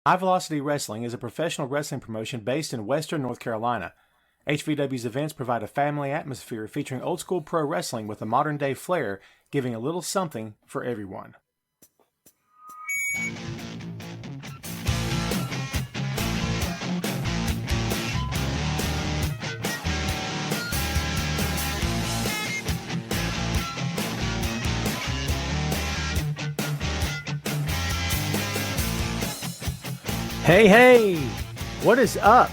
High Velocity Wrestling is a professional wrestling promotion based in Western North Carolina. HVW's events provide a family atmosphere featuring old school pro wrestling with a modern day flair, giving a little something for everyone. Hey, what is up?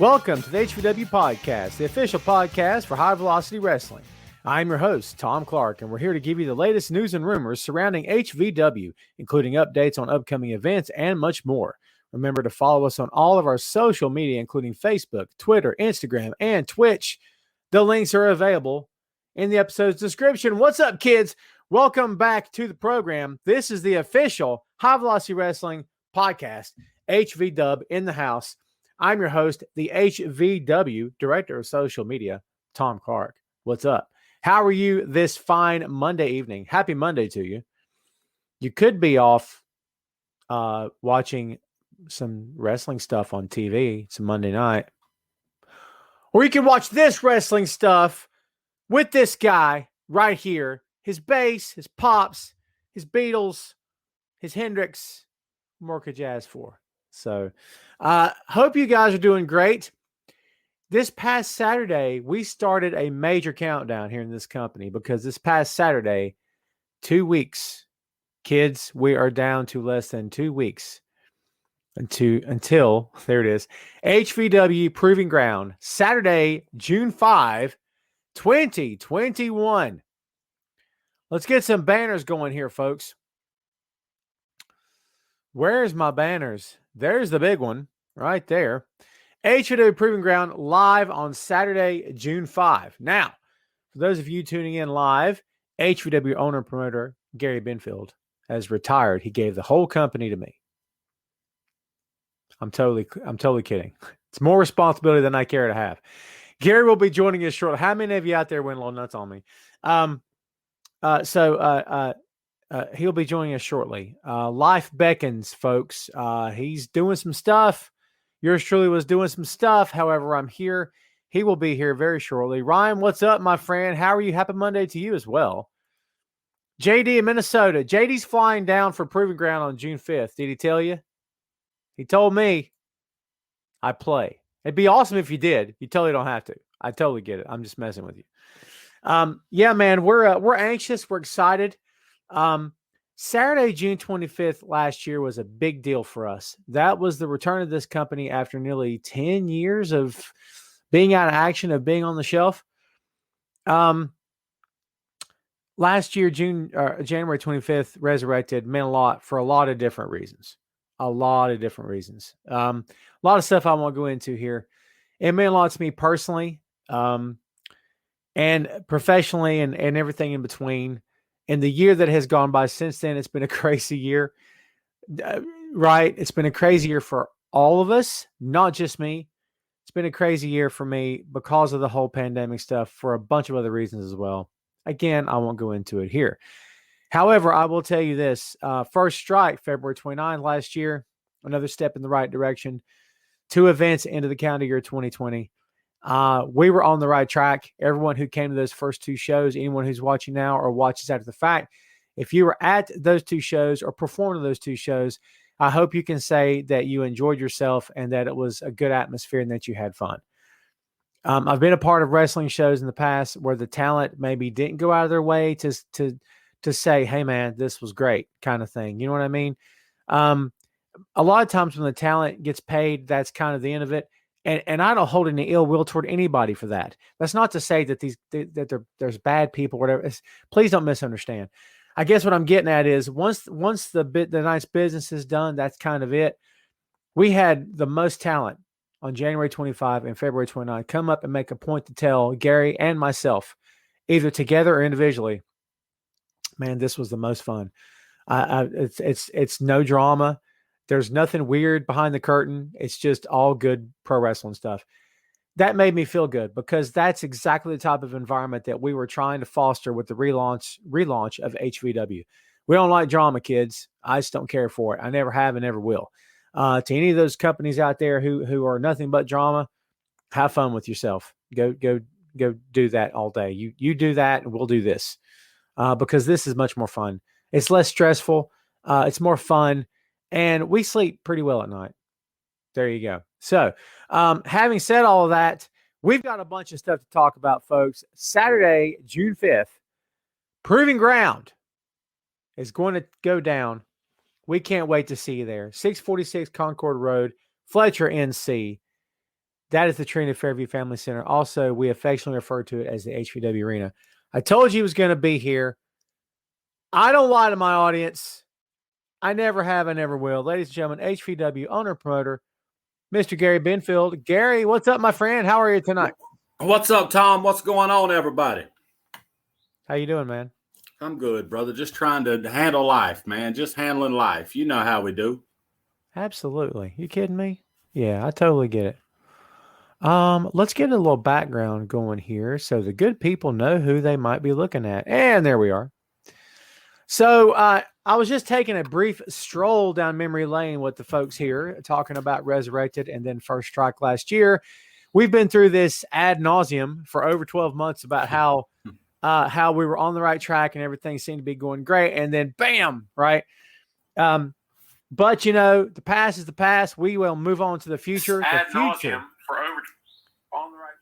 Welcome to the HVW Podcast, the official podcast for High Velocity Wrestling. I'm your host, Tom Clark, and we're here to give you the latest news and rumors surrounding HVW, including updates on upcoming events and much more. Remember to follow us on all of our social media, including Facebook, Twitter, Instagram, and Twitch. The links are available in the episode's description. What's up, kids? Welcome back to the program. This is the official High Velocity Wrestling Podcast. HVW in the house. I'm your host, the HVW Director of Social Media, Tom Clark. What's up? How are you this fine Monday evening? Happy Monday to you. You could be off watching some wrestling stuff on TV. It's a Monday night. Or you can watch this wrestling stuff with this guy right here. His bass, his pops, his Beatles, his Hendrix. What more could you ask for? So, hope you guys are doing great. This past Saturday, we started a major countdown here in this company because this past Saturday, 2 weeks, kids, we are down to less than 2 weeks until there it is, HVW Proving Ground, Saturday, June 5, 2021. Let's get some banners going here, folks. Where's my banners? There's the big one right there. HVW Proving Ground live on Saturday, June 5. Now, for those of you tuning in live, HVW owner and promoter Gary Benfield has retired. He gave the whole company to me. I'm totally kidding. It's more responsibility than I care to have. Gary will be joining us shortly. How many of you out there went a little nuts on me? He'll be joining us shortly. Life beckons, folks. He's doing some stuff. Yours truly was doing some stuff. However, I'm here. He will be here very shortly. Ryan, what's up, my friend? How are you? Happy Monday to you as well. JD in Minnesota. JD's flying down for Proving Ground on June 5th. Did he tell you? He told me I play. It'd be awesome if you did. You totally don't have to. I totally get it. I'm just messing with you. Yeah, man, we're anxious. We're excited. Saturday, June 25th last year was a big deal for us. That was the return of this company after nearly 10 years of being out of action, of being on the shelf. Last year, January 25th, resurrected, meant a lot for a lot of different reasons. A lot of stuff I won't go into here. It meant a lot to me personally, and professionally, and everything in between. And the year that has gone by since then, it's been a crazy year, right? It's been a crazy year for all of us, not just me. It's been a crazy year for me because of the whole pandemic stuff for a bunch of other reasons as well. Again, I won't go into it here. However, I will tell you this. First Strike, February 29th last year, another step in the right direction. 2 events into the calendar year 2020. We were on the right track. Everyone who came to those first 2 shows, anyone who's watching now or watches after the fact, if you were at those 2 shows or performed in those 2 shows, I hope you can say that you enjoyed yourself and that it was a good atmosphere and that you had fun. I've been a part of wrestling shows in the past where the talent maybe didn't go out of their way to say, hey man, this was great kind of thing. You know what I mean? A lot of times when the talent gets paid, that's kind of the end of it. And I don't hold any ill will toward anybody for that. That's not to say that there's bad people, whatever. Please don't misunderstand. I guess what I'm getting at is once the night's business is done, that's kind of it. We had the most talent on January 25 and February 29 come up and make a point to tell Gary and myself, either together or individually, man, this was the most fun. It's no drama. There's nothing weird behind the curtain. It's just all good pro wrestling stuff. That made me feel good because that's exactly the type of environment that we were trying to foster with the relaunch of HVW. We don't like drama, kids. I just don't care for it. I never have and never will. To any of those companies out there who are nothing but drama, have fun with yourself. Go do that all day. You do that, and we'll do this because this is much more fun. It's less stressful. It's more fun, and we sleep pretty well at night. There you go. So, having said all of that, we've got a bunch of stuff to talk about, folks. Saturday, June 5th, Proving Ground is going to go down. We can't wait to see you there. 646 Concord Road, Fletcher, NC. That is the Trina Fairview Family Center. Also, we affectionately refer to it as the HVW Arena. I told you he was going to be here. I don't lie to my audience. I never have, I never will. Ladies and gentlemen, HVW owner promoter, Mr. Gary Benfield. Gary, what's up, my friend? How are you tonight? What's up, Tom? What's going on, everybody? How you doing, man? I'm good, brother. Just trying to handle life, man. Just handling life. You know how we do. Absolutely. You kidding me? Yeah, I totally get it. Let's get a little background going here so the good people know who they might be looking at. And there we are. So I was just taking a brief stroll down memory lane with the folks here, talking about Resurrected and then First Strike last year. We've been through this ad nauseum for over 12 months about how we were on the right track and everything seemed to be going great. And then bam, right? But, you know, the past is the past. We will move on to the future. Ad the future. nauseum for over on the right.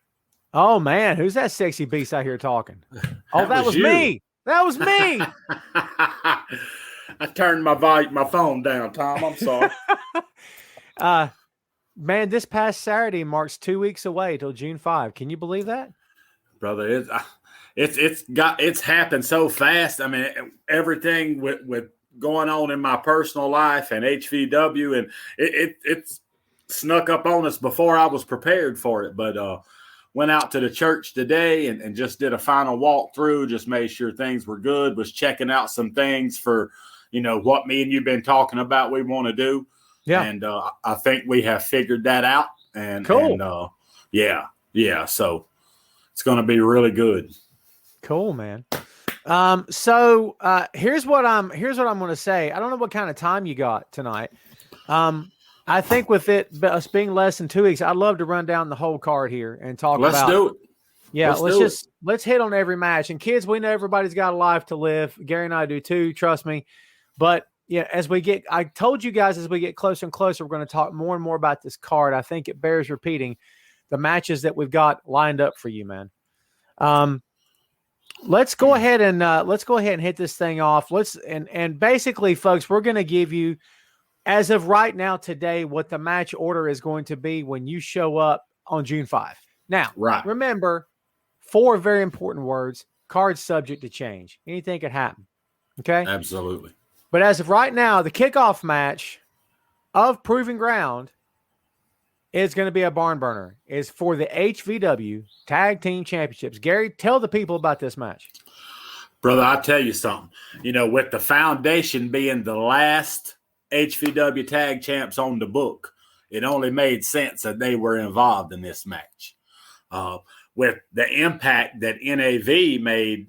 Oh, man. Who's that sexy beast out here talking? Oh, that was you. me. That was me. I turned my phone down, Tom. I'm sorry. Man, this past Saturday marks 2 weeks away till June 5. Can you believe that? Brother, it's happened so fast. I mean, everything with going on in my personal life and HVW, and it's snuck up on us before I was prepared for it. But went out to the church today and just did a final walkthrough, just made sure things were good, was checking out some things for, you know, what me and you've been talking about we want to do. Yeah. And I think we have figured that out. And cool. And, yeah. So it's going to be really good. Cool, man. So here's what I'm going to say. I don't know what kind of time you got tonight. I think with us being less than 2 weeks, I'd love to run down the whole card here and talk about. Let's do it. Yeah, let's hit on every match. And kids, we know everybody's got a life to live. Gary and I do too, trust me. But yeah, I told you guys as we get closer and closer, we're going to talk more and more about this card. I think it bears repeating the matches that we've got lined up for you, man. Let's go ahead and hit this thing off. And basically, folks, we're going to give you, as of right now today, what the match order is going to be when you show up on June 5. Now, Remember, 4 very important words: card subject to change. Anything could happen. Okay? Absolutely. But as of right now, the kickoff match of Proving Ground is going to be a barn burner. It's for the HVW Tag Team Championships. Gary, tell the people about this match. Brother, I'll tell you something. You know, with the foundation being the last HVW Tag Champs on the book, it only made sense that they were involved in this match. With the impact that NAV made,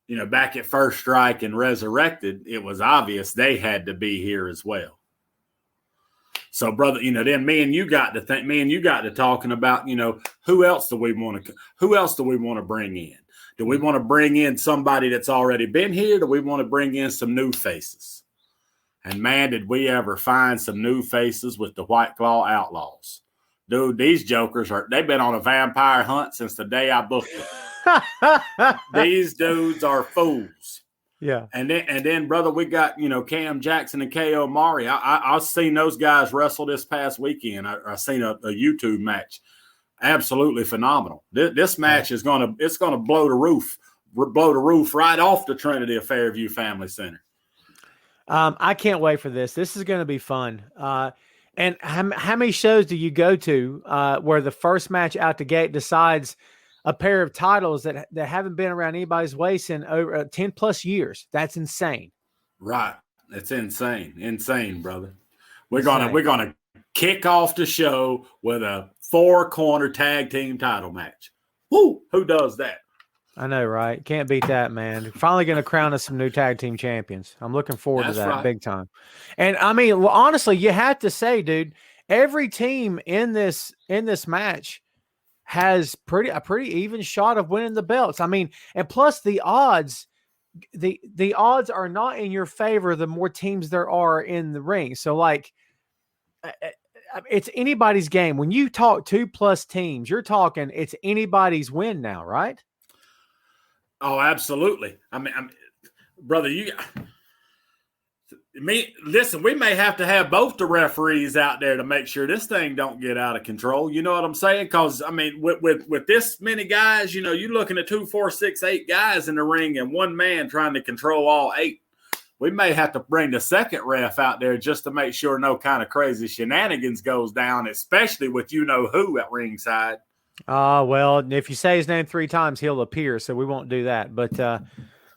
you know, back at First Strike and Resurrected, it was obvious they had to be here as well. So, brother, you know, then me and you got to talking about, you know, who else do we want to bring in? Do we want to bring in somebody that's already been here? Do we want to bring in some new faces? And man, did we ever find some new faces with the White Claw Outlaws. Dude, these jokers they've been on a vampire hunt since the day I booked them. These dudes are fools. Yeah. And then, brother, we got, you know, Cam Jackson and K.O. Mari. I've seen those guys wrestle this past weekend. I seen a YouTube match. Absolutely phenomenal. This match is gonna blow the roof right off the Trinity of Fairview Family Center. I can't wait for this. This is going to be fun. And how many shows do you go to where the first match out the gate decides a pair of titles that haven't been around anybody's waist in over 10 plus years? That's insane. Right. It's insane, brother. We're gonna kick off the show with a 4-corner tag team title match. Woo! Who does that? I know, right? Can't beat that, man. Finally going to crown us some new tag team champions. I'm looking forward to That's that right. big time. And I mean, well, honestly, you have to say, dude, every team in this match has a pretty even shot of winning the belts. I mean, and plus the odds, the odds are not in your favor the more teams there are in the ring. So like it's anybody's game. When you talk 2+ teams, you're talking it's anybody's win now, right? Oh, absolutely. I mean, brother, listen, we may have to have both the referees out there to make sure this thing don't get out of control. You know what I'm saying? Because I mean, with this many guys, you know, you're looking at 2, 4, 6, 8 guys in the ring and one man trying to control all 8. We may have to bring the second ref out there just to make sure no kind of crazy shenanigans goes down, especially with you know who at ringside. Well, if you say his name 3 times, he'll appear, so we won't do that. But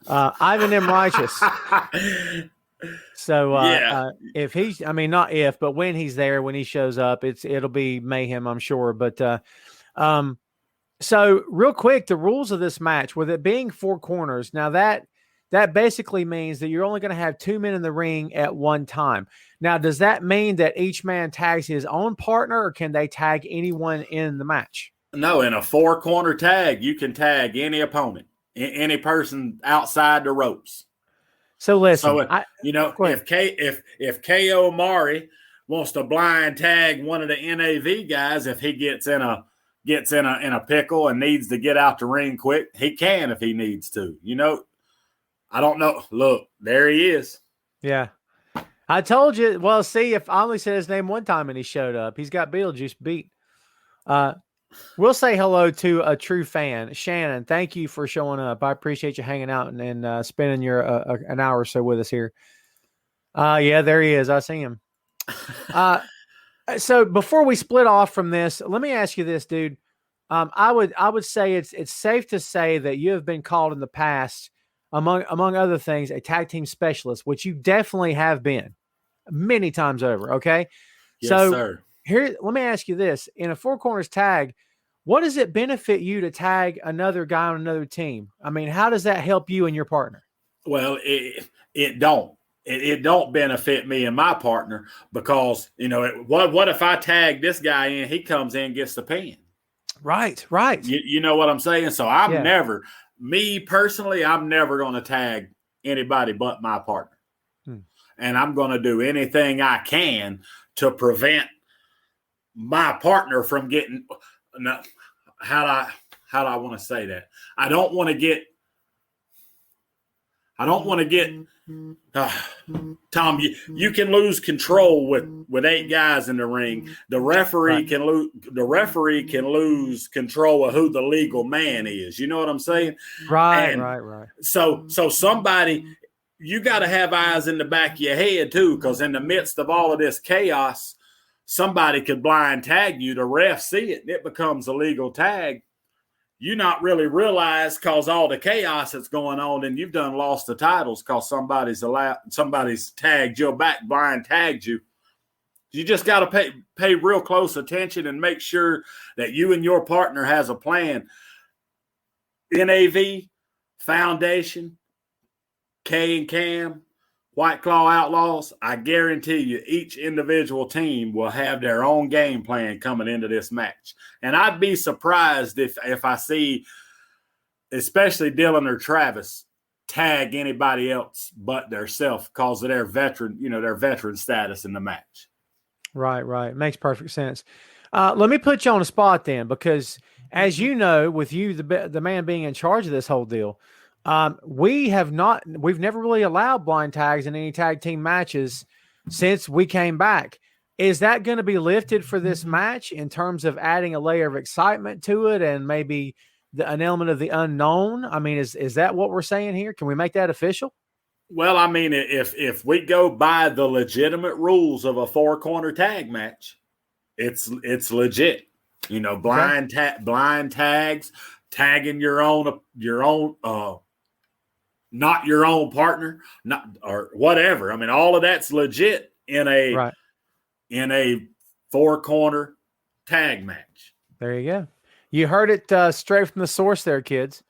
Ivan M. Righteous. So Yeah. if he's, I mean, not if, but when he's there, when he shows up, it'll be mayhem, I'm sure. But so real quick, the rules of this match, with it being 4 corners, now that basically means that you're only going to have 2 men in the ring at one time. Now, does that mean that each man tags his own partner, or can they tag anyone in the match? No, in a 4-corner tag, you can tag any opponent, any person outside the ropes. So listen, if KO Mari wants to blind tag one of the NAV guys, if he gets in a pickle and needs to get out the ring quick, he can if he needs to. You know, I don't know. Look, there he is. Yeah. I told you. Well, see, if I only said his name one time and he showed up, he's got Beetlejuice beat. We'll say hello to a true fan. Shannon, thank you for showing up. I appreciate you hanging out and spending your an hour or so with us here. Yeah, there he is. I see him. So before we split off from this, let me ask you this, dude. I would say it's safe to say that you have been called in the past, among other things, a tag team specialist, which you definitely have been many times over. Okay. Yes, sir. Here, let me ask you this. In a 4 corners tag, what does it benefit you to tag another guy on another team? I mean, how does that help you and your partner? Well, it don't. It don't benefit me and my partner because, you know, what if I tag this guy in, he comes in and gets the pin? Right. You know what I'm saying? So me personally, I'm never going to tag anybody but my partner. And I'm going to do anything I can to prevent my partner from getting how do I want to say that? I don't want to get Tom, you can lose control with 8 guys in the ring. The referee can lose control of who the legal man is. You know what I'm saying? Right. So somebody, you got to have eyes in the back of your head too, because in the midst of all of this chaos, somebody could blind tag you. The ref see it, and it becomes a legal tag. You not really realize because all the chaos that's going on, and you've done lost the titles because somebody's tagged your back, blind tagged you. You just got to pay real close attention and make sure that you and your partner has a plan. NAV, Foundation, K and Cam, White Claw Outlaws, I guarantee you each individual team will have their own game plan coming into this match. And I'd be surprised if I see, especially Dylan or Travis, tag anybody else but theirself because of their veteran status in the match. Right. Makes perfect sense. Let me put you on the spot then, because as you know, with you, the man being in charge of this whole deal, we've never really allowed blind tags in any tag team matches since we came back. Is that going to be lifted for this match in terms of adding a layer of excitement to it and maybe an element of the unknown? I mean, is that what we're saying here? Can we make that official? Well, I mean, if we go by the legitimate rules of a 4-corner tag match, it's legit. You know, blind tags, tagging your own not your own partner, or whatever. I mean, all of that's legit in a 4-corner tag match. There you go. You heard it straight from the source there, kids.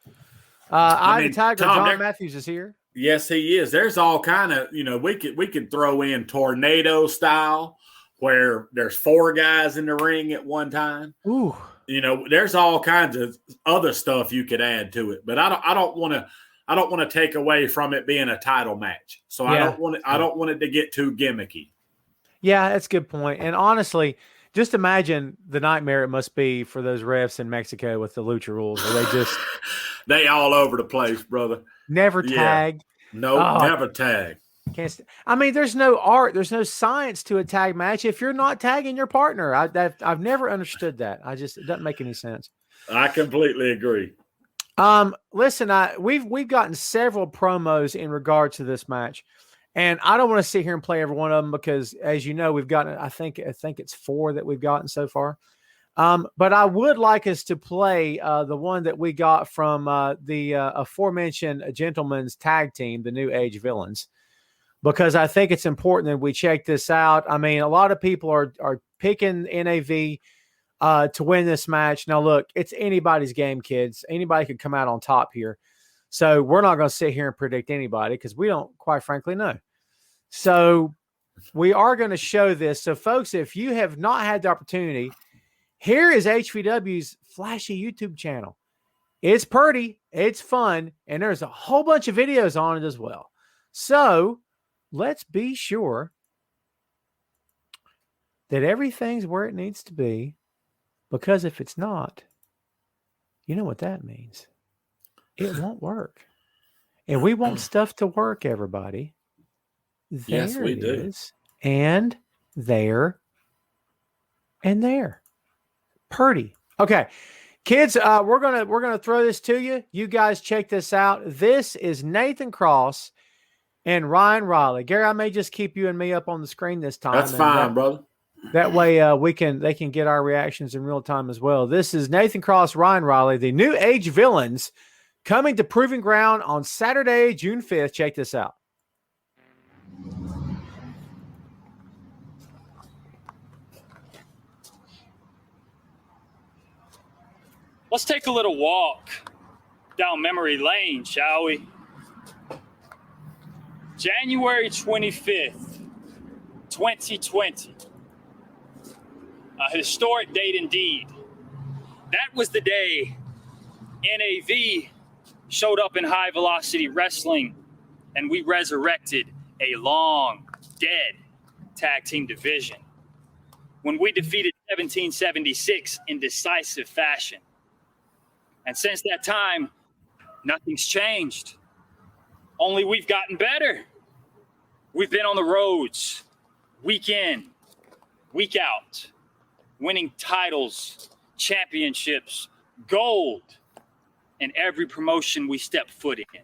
I the Tiger, Tom, John Matthews is here. Yes, he is. There's all kind of, we could throw in tornado style where there's 4 guys in the ring at one time. Ooh. There's all kinds of other stuff you could add to it, but I don't want to take away from it being a title match. So I don't want it to get too gimmicky. Yeah, that's a good point. And honestly, just imagine the nightmare it must be for those refs in Mexico with the lucha rules where they just they all over the place, brother. Never tag. No, never tag. There's no art, there's no science to a tag match if you're not tagging your partner. I've never understood that. It doesn't make any sense. I completely agree. Listen, we've gotten several promos in regard to this match, and I don't want to sit here and play every one of them because, as you know, we've gotten I think it's 4 that we've gotten so far. But I would like us to play the one that we got from the aforementioned gentleman's tag team, the New Age Villains, because I think it's important that we check this out. I mean, a lot of people are picking NAV to win this match. Now, look, it's anybody's game, kids. Anybody could come out on top here. So we're not going to sit here and predict anybody because we don't, quite frankly, know. So we are going to show this. So, folks, if you have not had the opportunity, here is HVW's flashy YouTube channel. It's pretty, it's fun, and there's a whole bunch of videos on it as well. So let's be sure that everything's where it needs to be, because if it's not, you know what that means. It won't work. And we want stuff to work, everybody. Yes, we do. And there and there. Purdy. Okay. Kids, we're gonna throw this to you. You guys check this out. This is Nathan Cross and Ryan Riley. Gary, I may just keep you and me up on the screen this time. That's fine, brother. That way they can get our reactions in real time as well. This is Nathan Cross, Ryan Riley, the New Age Villains, coming to Proving Ground on Saturday, June 5th. Check this out. Let's take a little walk down memory lane, shall we? January 25th, 2020. A historic date indeed. That was the day NAV showed up in High Velocity Wrestling and we resurrected a long dead tag team division when we defeated 1776 in decisive fashion. And since that time, nothing's changed. Only we've gotten better. We've been on the roads, week in, week out, winning titles, championships, gold, in every promotion we step foot in.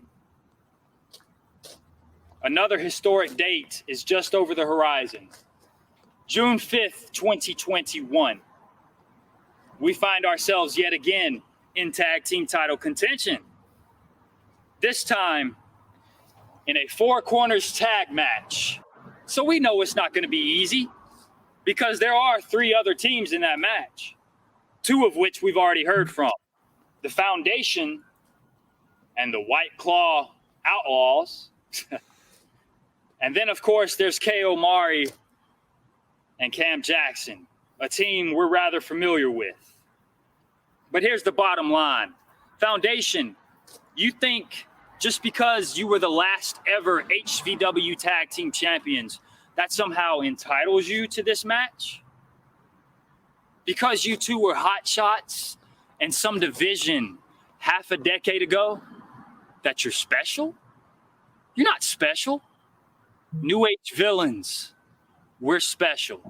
Another historic date is just over the horizon. June 5th, 2021. We find ourselves yet again in tag team title contention. This time in a 4 corners tag match. So we know it's not going to be easy because there are 3 other teams in that match, 2 of which we've already heard from. The Foundation and the White Claw Outlaws. And then, of course, there's K.O. Mari and Cam Jackson, a team we're rather familiar with. But here's the bottom line. Foundation, you think just because you were the last ever HVW Tag Team Champions, that somehow entitles you to this match? Because you two were hot shots in some division half a decade ago, that you're special? You're not special. New Age Villains, we're special.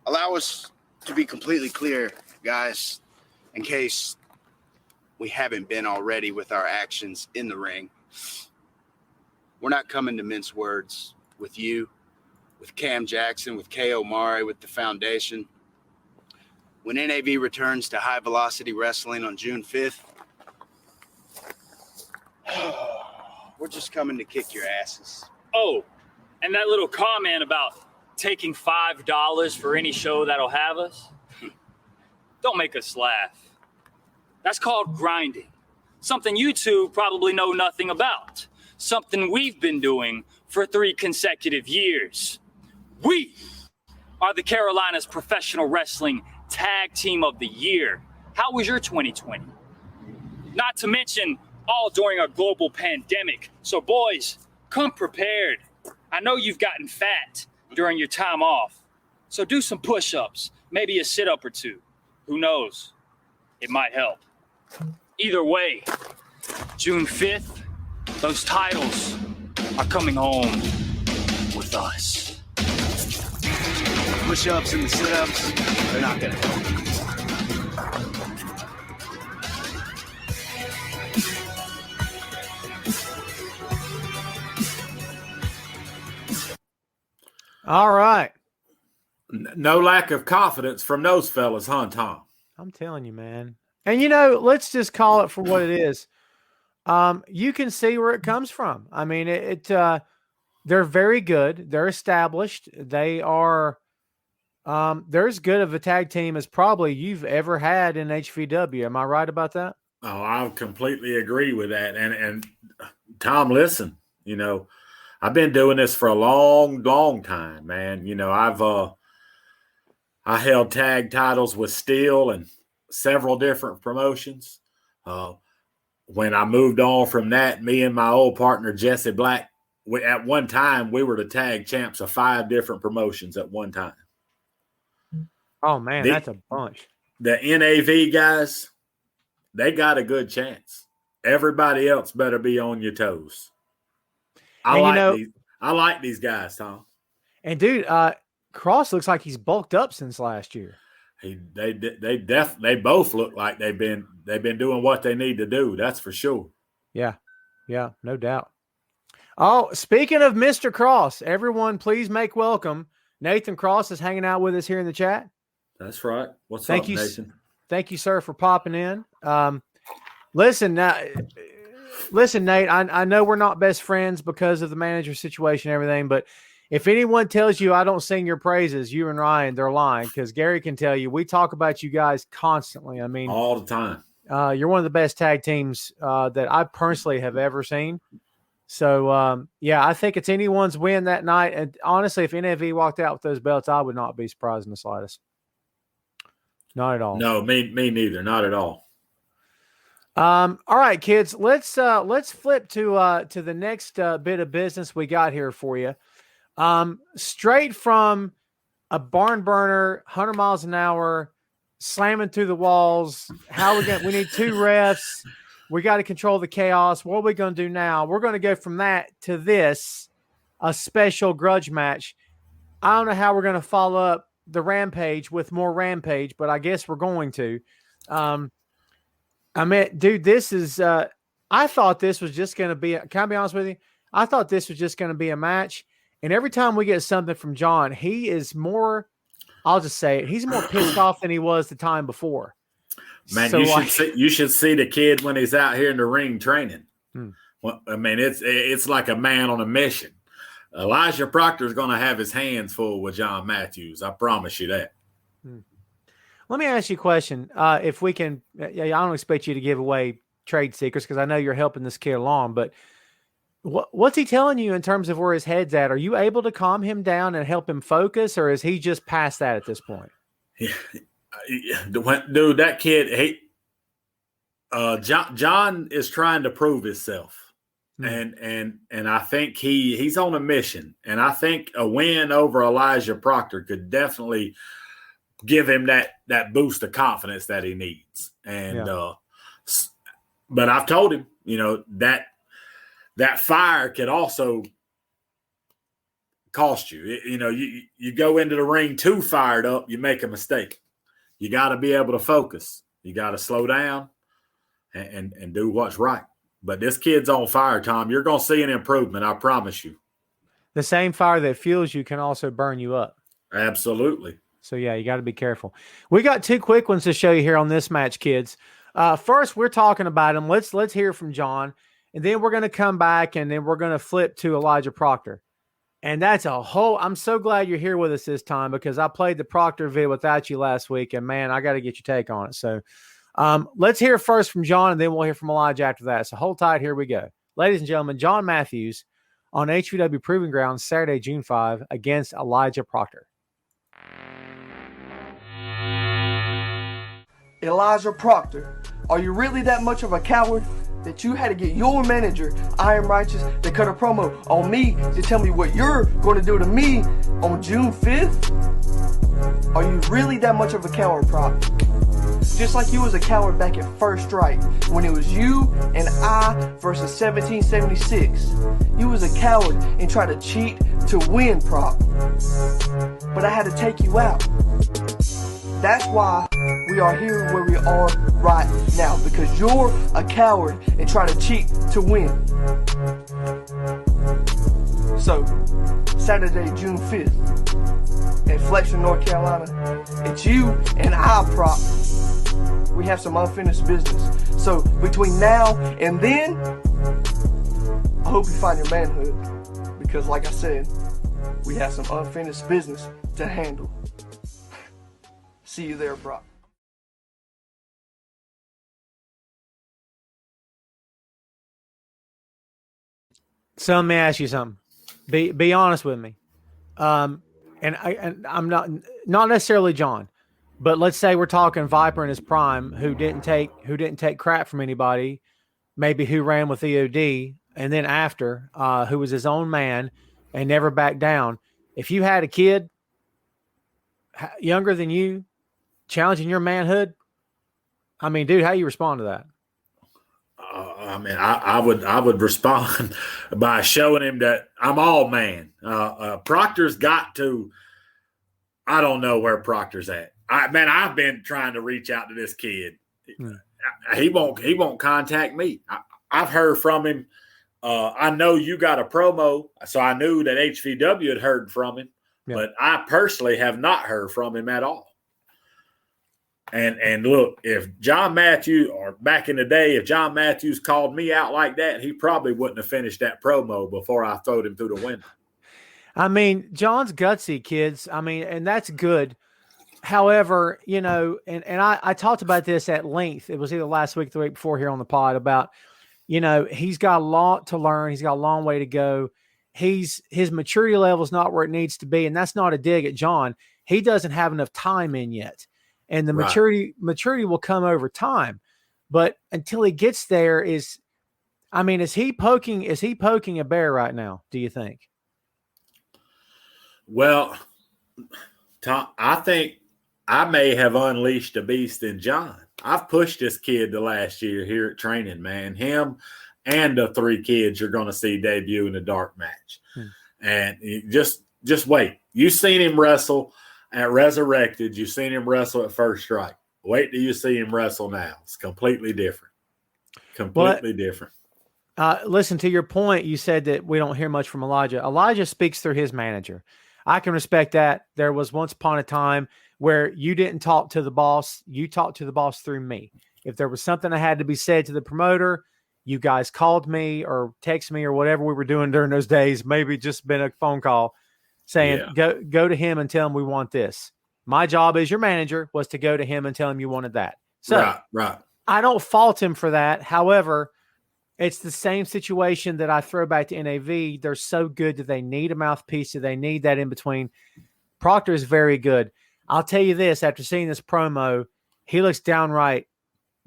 Allow us to be completely clear, guys, in case we haven't been already with our actions in the ring. We're not coming to mince words with you, with Cam Jackson, with K.O. Mari, with the Foundation. When NAV returns to High Velocity Wrestling on June 5th, we're just coming to kick your asses. Oh, and that little comment about taking $5 for any show that'll have us, don't make us laugh. That's called grinding. Something you two probably know nothing about. Something we've been doing for 3 consecutive years. We are the Carolinas Professional Wrestling Tag Team of the Year. How was your 2020? Not to mention all during a global pandemic. So boys, come prepared. I know you've gotten fat during your time off. So do some push-ups, maybe a sit-up or 2. Who knows? It might help. Either way, June 5th, those titles are coming home with us. Push-ups and the sit-ups, they're not going to help. All right. No lack of confidence from those fellas, huh, Tom? I'm telling you, man. And, let's just call it for what it is. You can see where it comes from. I mean, they're very good. They're established. They are they're as good of a tag team as probably you've ever had in HVW. Am I right about that? Oh, I completely agree with that. And Tom, listen, I've been doing this for a long, long time, man. I held tag titles with Steel and several different promotions. When I moved on from that, me and my old partner, Jesse Black, at one time, we were the tag champs of 5 different promotions at one time. Oh, man, that's a bunch. The NAV guys, they got a good chance. Everybody else better be on your toes. I like these guys, Tom. And, dude, Cross looks like he's bulked up since last year. They both look like they've been doing what they need to do. That's for sure. Yeah, no doubt. Oh, speaking of Mr. Cross, everyone, please make welcome. Nathan Cross is hanging out with us here in the chat. That's right. What's up, Nathan? Thank you, sir, for popping in. Listen, Nate. I know we're not best friends because of the manager situation and everything, but if anyone tells you I don't sing your praises, you and Ryan, they're lying, because Gary can tell you we talk about you guys constantly. I mean, all the time. You're one of the best tag teams that I personally have ever seen. So, I think it's anyone's win that night. And honestly, if NAV walked out with those belts, I would not be surprised in the slightest. Not at all. No, me neither. Not at all. All right, kids, let's flip to the next bit of business we got here for you. Straight from a barn burner, 100 miles an hour, slamming through the walls. We need 2 refs. We got to control the chaos. What are we going to do now? We're going to go from that to this, a special grudge match. I don't know how we're going to follow up the Rampage with more Rampage, but I guess we're going to. Dude, this is, I thought this was just going to be, can I be honest with you? I thought this was just going to be a match. And every time we get something from John, he is more, I'll just say it, he's more pissed off than he was the time before. Man, so you should see the kid when he's out here in the ring training. Well, I mean, it's like a man on a mission. Elijah Proctor is going to have his hands full with John Matthews. I promise you that. Let me ask you a question. If we can, I don't expect you to give away trade secrets because I know you're helping this kid along, but what's he telling you in terms of where his head's at? Are you able to calm him down and help him focus, or is he just past that at this point? Yeah, dude, that kid, John is trying to prove himself, and I think he's on a mission, and I think a win over Elijah Proctor could definitely give him that boost of confidence that he needs. And but I've told him, that fire could also cost you. You go into the ring too fired up, you make a mistake. You got to be able to focus. You got to slow down and do what's right. But this kid's on fire, Tom. You're going to see an improvement, I promise you. The same fire that fuels you can also burn you up. Absolutely. So, yeah, you got to be careful. We got 2 quick ones to show you here on this match, kids. First, we're talking about him. Let's hear from John. And then we're going to come back, and then we're going to flip to Elijah Proctor. And that's I'm so glad you're here with us this time because I played the Proctor vid without you last week, and man, I got to get your take on it. So Let's hear first from John, and then we'll hear from Elijah after that. So hold tight. Here we go. Ladies and gentlemen, John Matthews on HVW Proving Grounds, Saturday, June 5, against Elijah Proctor. Elijah Proctor, are you really that much of a coward that you had to get your manager, I Am Righteous, to cut a promo on me to tell me what you're going to do to me on June 5th? Are you really that much of a coward, Proctor? Just like you was a coward back at First Strike, when it was you and I versus 1776. You was a coward and tried to cheat to win, Prop. But I had to take you out. That's why we are here where we are right now, because you're a coward and try to cheat to win. So, Saturday, June 5th, in Fletcher, North Carolina, it's you and I, Prop. We have some unfinished business. So, between now and then, I hope you find your manhood, because like I said, we have some unfinished business to handle. See you there, Brock. So let me ask you something. Be honest with me. And I'm not necessarily John, but let's say we're talking Viper in his prime, who didn't take crap from anybody, maybe who ran with EOD, and then after, who was his own man and never backed down. If you had a kid younger than you challenging your manhood, I mean, dude, how you respond to that? I would respond by showing him that I'm all man. Proctor's got to. I don't know where Proctor's at. I've been trying to reach out to this kid. He won't contact me. I've heard from him. I know you got a promo, so I knew that HVW had heard from him, but I personally have not heard from him at all. And look, if John Matthews, or back in the day, if John Matthews called me out like that, he probably wouldn't have finished that promo before I throwed him through the window. I mean, John's gutsy, kids. I mean, and that's good. However, and I talked about this at length. It was either last week or the week before here on the pod about, he's got a lot to learn. He's got a long way to go. His maturity level is not where it needs to be. And that's not a dig at John. He doesn't have enough time in yet. And the maturity will come over time. But until he gets there is he poking a bear right now, do you think? Well, Tom, I think I may have unleashed a beast in John. I've pushed this kid the last year here at training, man. Him and the 3 kids you're going to see debut in the dark match. And just wait. You've seen him wrestle at Resurrected. You've seen him wrestle at First Strike. Wait till you see him wrestle now. It's completely different. Different. Listen, to your point, you said that we don't hear much from Elijah. Elijah speaks through his manager. I can respect that. There was once upon a time where you didn't talk to the boss. You talked to the boss through me. If there was something that had to be said to the promoter, you guys called me or text me or whatever we were doing during those days. Maybe just been a phone call saying, go to him and tell him we want this. My job as your manager was to go to him and tell him you wanted that. So right. I don't fault him for that. However, it's the same situation that I throw back to NAV. They're so good that they need a mouthpiece. They need that in between. Proctor is very good. I'll tell you this, after seeing this promo, he looks downright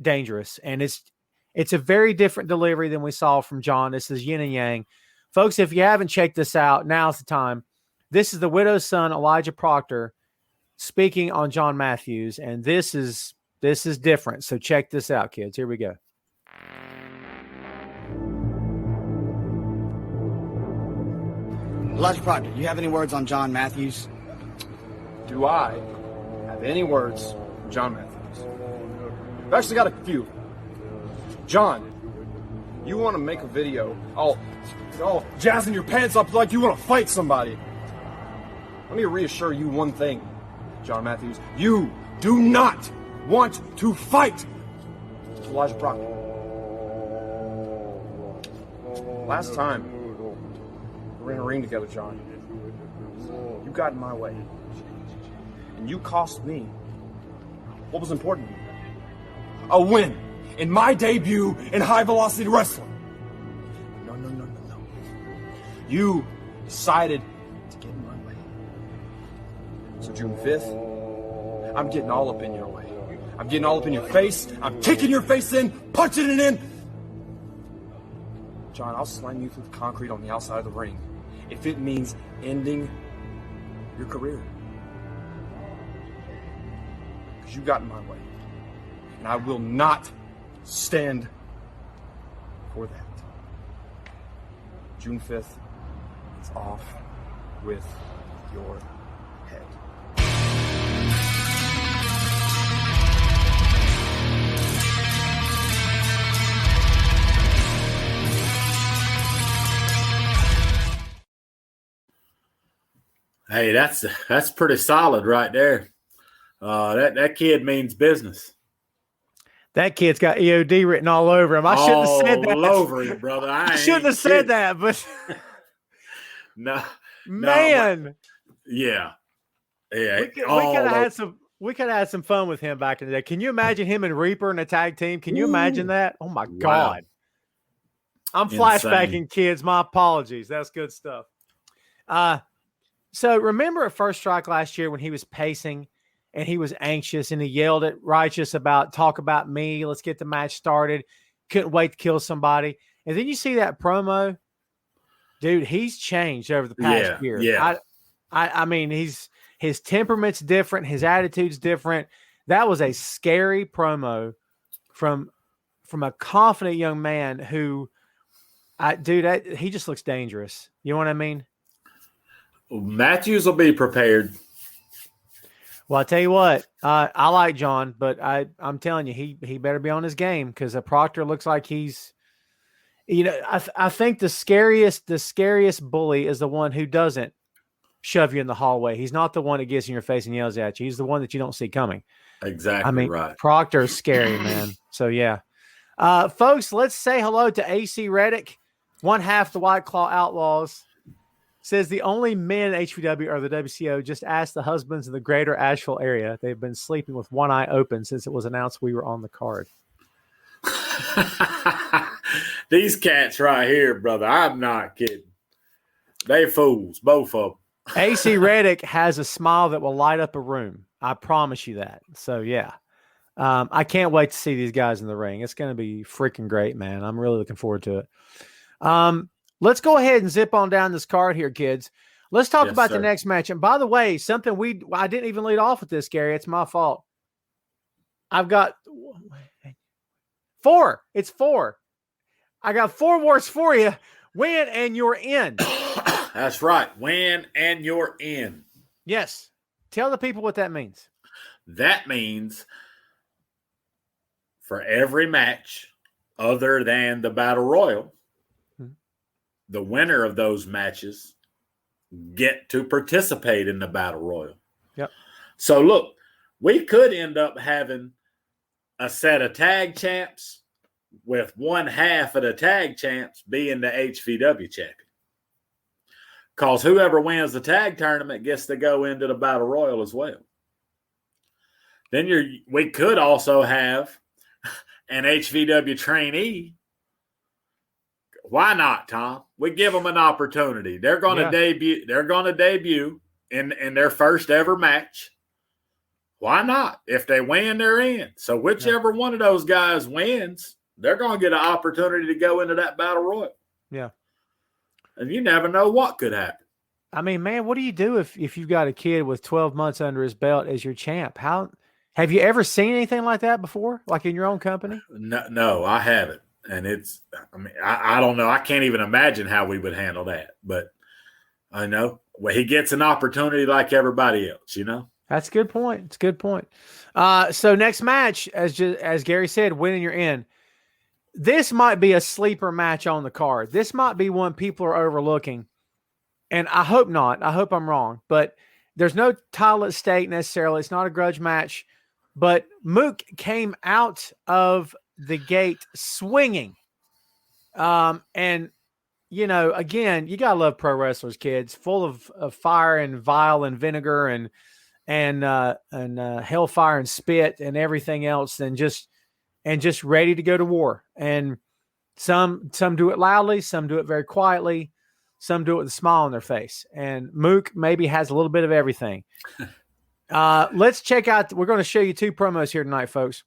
dangerous. And it's a very different delivery than we saw from John. This is yin and yang. Folks, if you haven't checked this out, now's the time. This is the widow's son, Elijah Proctor, speaking on John Matthews. And this is different. So check this out, kids. Here we go. Elijah Proctor, do you have any words on John Matthews? Do I have any words on John Matthews? I've actually got a few. John, you want to make a video all jazzing your pants up like you want to fight somebody. Let me reassure you one thing, John Matthews. You do not want to fight Elijah Proctor. Last time we were in a ring together, John, you got in my way. And you cost me what was important to you. a win in my debut in high-velocity wrestling. No. You decided to get in my way. So June 5th, I'm getting all up in your way. I'm getting all up in your face. I'm kicking your face in, punching it in. John, I'll slam you through the concrete on the outside of the ring if it means ending your career. Because you got in my way. And I will not stand for that. June 5th, it's off with your head. Hey, that's pretty solid right there. That kid means business. That kid's got EOD written all over him. I shouldn't have said that. All over him, brother. I shouldn't have said that, but no, man. Yeah. We could have had some fun with him back in the day. Can you imagine him and Reaper in a tag team? Can you imagine that? Oh my God. I'm flashbacking, kids. My apologies. That's good stuff. So remember at First Strike last year when he was pacing and he was anxious and he yelled at Righteous about talk about me. Let's get the match started. Couldn't wait to kill somebody. And then you see that promo, dude, he's changed over the past year. Yeah. I mean, his temperament's different. His attitude's different. That was a scary promo from a confident young man who, he just looks dangerous. You know what I mean? Matthews will be prepared. Well, I tell you what, I like John, but I'm telling you, he better be on his game because Proctor looks like he's, I think the scariest bully is the one who doesn't shove you in the hallway. He's not the one that gets in your face and yells at you. He's the one that you don't see coming. Exactly. I mean, right. Proctor's scary, man. So yeah, folks, let's say hello to AC Reddick, one half the White Claw Outlaws. Says the only men in HVW are the WCO. Just ask the husbands in the greater Asheville area. They've been sleeping with one eye open since it was announced we were on the card. These cats right here, brother. I'm not kidding. They fools, both of them. AC Reddick has a smile that will light up a room. I promise you that. So, yeah. I can't wait to see these guys in the ring. It's going to be freaking great, man. I'm really looking forward to it. Let's go ahead and zip on down this card here, kids. Let's talk about the next match. And by the way, something I didn't even lead off with this, Gary. It's my fault. I've got 4. It's 4. I got 4 words for you. Win and you're in. That's right. Win and you're in. Yes. Tell the people what that means. That means for every match other than the Battle Royal, the winner of those matches get to participate in the Battle Royal. Yep. So look, we could end up having a set of tag champs with one half of the tag champs being the HVW champion. Because whoever wins the tag tournament gets to go into the Battle Royal as well. Then we could also have an HVW trainee. Why not, Tom? We give them an opportunity. They're going to debut. They're going to debut in their first ever match. Why not? If they win, they're in. So whichever one of those guys wins, they're going to get an opportunity to go into that Battle Royal. Yeah. And you never know what could happen. I mean, man, what do you do if you've got a kid with 12 months under his belt as your champ? How have you ever seen anything like that before, like in your own company? No, I haven't. And I don't know. I can't even imagine how we would handle that. But I know he gets an opportunity like everybody else, That's a good point. It's a good point. So next match, as Gary said, winning you're in. This might be a sleeper match on the card. This might be one people are overlooking. And I hope not. I hope I'm wrong. But there's no title at stake necessarily. It's not a grudge match. But Mook came out of the gate swinging. And, again, you got to love pro wrestlers, kids, full of fire and vile and vinegar and hellfire and spit and everything else. And just and just ready to go to war. And some do it loudly, some do it very quietly, some do it with a smile on their face. And Mook maybe has a little bit of everything. Let's check out. We're going to show you 2 promos here tonight, folks.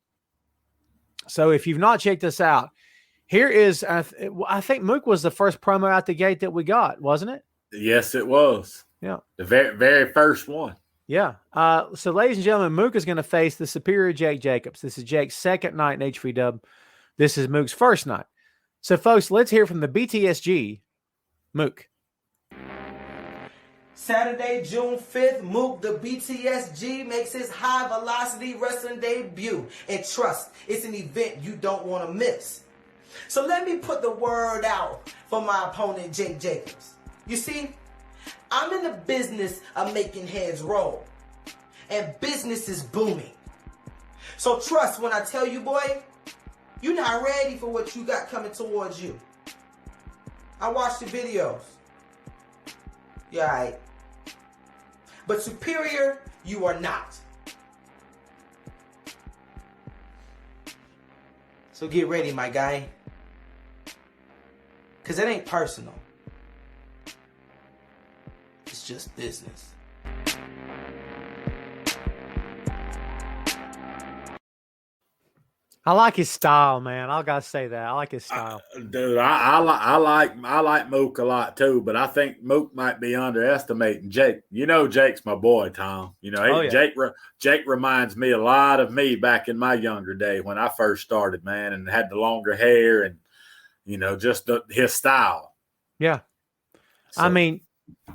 So if you've not checked this out, here is, I think Mook was the first promo out the gate that we got, wasn't it? Yes, it was. Yeah. The very first one. Yeah. So ladies and gentlemen, Mook is going to face the superior Jake Jacobs. This is Jake's second night in HVW. This is Mook's first night. So folks, let's hear from the BTSG, Mook. Saturday, June 5th, Mook, the BTSG, makes his high-velocity wrestling debut. And trust, it's an event you don't want to miss. So let me put the word out for my opponent, Jake Jacobs. You see, I'm in the business of making heads roll. And business is booming. So trust when I tell you, boy, you're not ready for what you got coming towards you. I watched the videos. You're all right. But superior, you are not. So get ready, my guy. Because it ain't personal. It's just business. I like his style, man. I gotta say that. I like his style. Dude, I like Mook a lot too, but I think Mook might be underestimating Jake. You know, Jake's my boy, Tom. You know, Jake reminds me a lot of me back in my younger day when I first started, man, and had the longer hair and, you know, just his style. Yeah. So. I mean,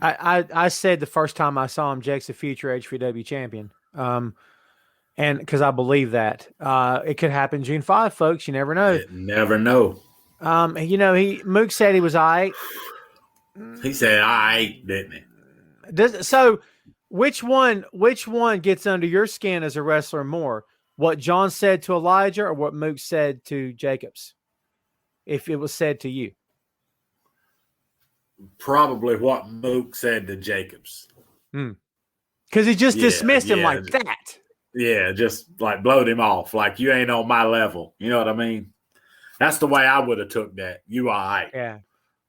I said the first time I saw him, Jake's a future HVW champion. And because I believe that it could happen June 5, folks. You never know. Never know. You know, Mook said he was all right. He said all right, didn't he? So which one gets under your skin as a wrestler more? What John said to Elijah or what Mook said to Jacobs? If it was said to you. Probably what Mook said to Jacobs. Because he just dismissed him like that. Yeah, just like blowed him off. Like, you ain't on my level. You know what I mean? That's the way I would have took that. You all right. Yeah.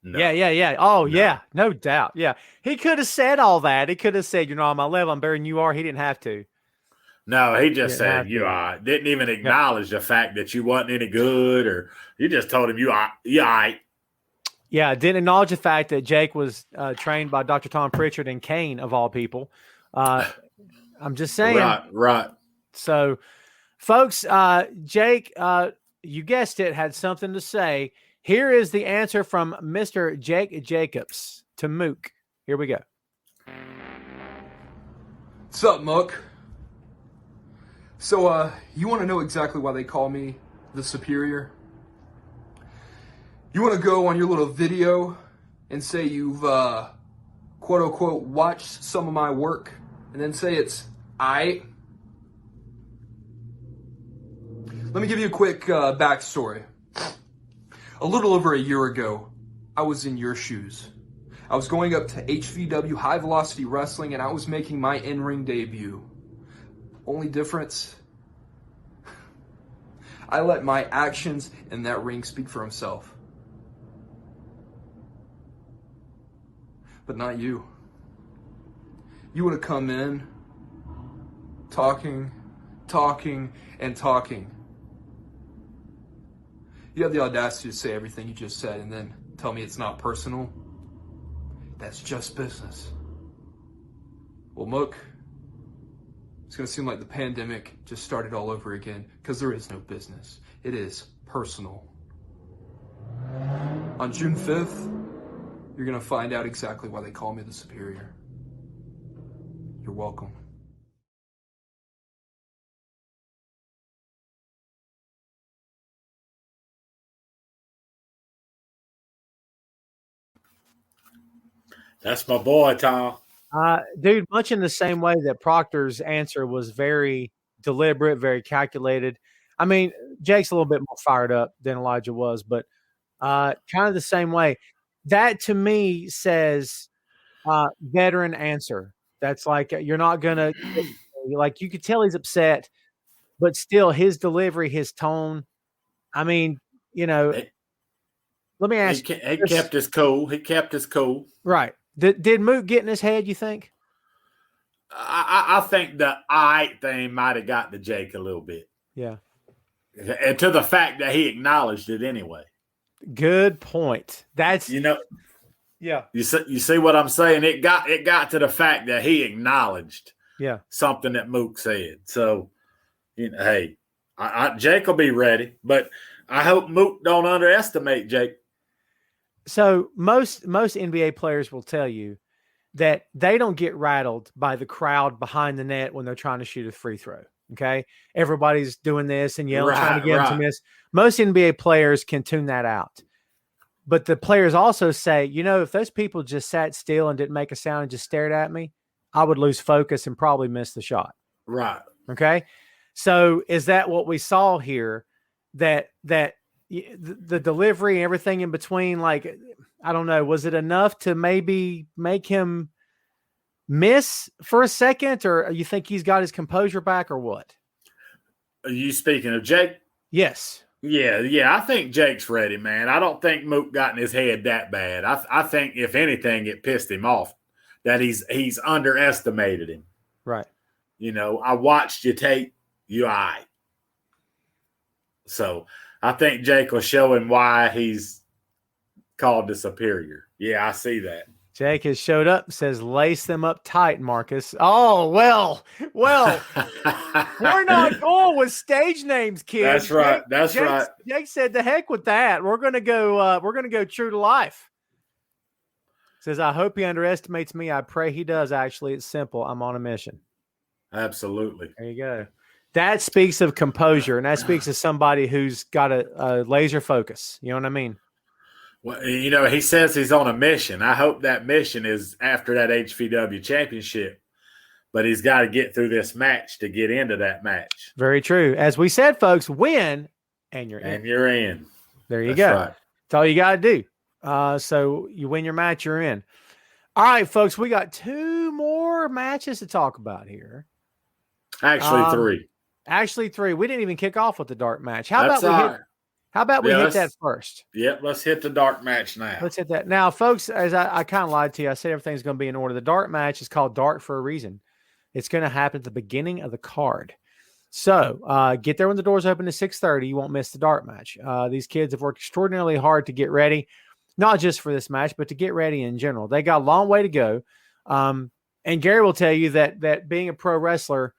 No. Yeah. Oh, no. Yeah. No doubt. Yeah. He could have said all that. He could have said, you're not on my level. I'm better than you are. He didn't have to. No, he just said, you all right. Didn't even acknowledge the fact that you wasn't any good, or you just told him you all right. Yeah. Didn't acknowledge the fact that Jake was trained by Dr. Tom Pritchard and Kane, of all people. I'm just saying. Right. So, folks, Jake, you guessed it, had something to say. Here is the answer from Mr. Jake Jacobs to Mook. Here we go. What's up, Mook? So, you want to know exactly why they call me the Superior? You want to go on your little video and say you've, quote-unquote, watched some of my work, and then say it's aight? Let me give you a quick backstory. A little over a year ago, I was in your shoes. I was going up to HVW, High Velocity Wrestling, and I was making my in-ring debut. Only difference, I let my actions in that ring speak for himself. But not you. You would have come in talking. You have the audacity to say everything you just said and then tell me it's not personal. That's just business. Well, Mook, it's going to seem like the pandemic just started all over again, because there is no business. It is personal. On June 5th, you're going to find out exactly why they call me the Superior. You're welcome. That's my boy, Tom. Dude, much in the same way that Proctor's answer was very deliberate, very calculated. I mean, Jake's a little bit more fired up than Elijah was, but kind of the same way. That to me says veteran answer. That's like, you're not going to, like, you could tell he's upset, but still his delivery, his tone, I mean, let me ask you. He kept his cool. He kept his cool. Right. Did Mook get in his head, you think? I think the I thing might have got to Jake a little bit. Yeah. And to the fact that he acknowledged it anyway. Good point. That's yeah. You see what I'm saying? It got to the fact that he acknowledged something that Mook said. So, hey, Jake will be ready, but I hope Mook don't underestimate Jake. So most NBA players will tell you that they don't get rattled by the crowd behind the net when they're trying to shoot a free throw. Okay. Everybody's doing this and yelling, trying to get them to miss. Most NBA players can tune that out. But the players also say, if those people just sat still and didn't make a sound and just stared at me, I would lose focus and probably miss the shot. Right. Okay. So is that what we saw here? That the delivery and everything in between, like, I don't know, was it enough to maybe make him miss for a second, or you think he's got his composure back, or what? Are you speaking of Jake? Yes. Yeah. I think Jake's ready, man. I don't think Mook got in his head that bad. I think, if anything, it pissed him off that he's underestimated him. Right. I watched you tape. You all right. So I think Jake will show him why he's called the superior. Yeah, I see that. Jake has showed up and says, lace them up tight, Marcus. Oh, well, we're not going with stage names, kids. That's right. Right. Jake said, the heck with that. We're going to go true to life. Says, I hope he underestimates me. I pray he does. Actually, it's simple. I'm on a mission. Absolutely. There you go. That speaks of composure, and that speaks of somebody who's got a laser focus. You know what I mean? Well, he says he's on a mission. I hope that mission is after that HVW championship, but he's got to get through this match to get into that match. Very true. As we said, folks, win and you're in. And you're in. There you go. Right. That's all you got to do. So you win your match, you're in. All right, folks, we got 2 more matches to talk about here. Actually, 3. Actually, 3. We didn't even kick off with the dark match. How about we hit that first? Yep, let's hit the dark match now. Let's hit that. Now, folks, as I kind of lied to you, I said everything's going to be in order. The dark match is called dark for a reason. It's going to happen at the beginning of the card. So get there when the doors open at 6:30. You won't miss the dark match. These kids have worked extraordinarily hard to get ready, not just for this match, but to get ready in general. They got a long way to go. And Gary will tell you that being a pro wrestler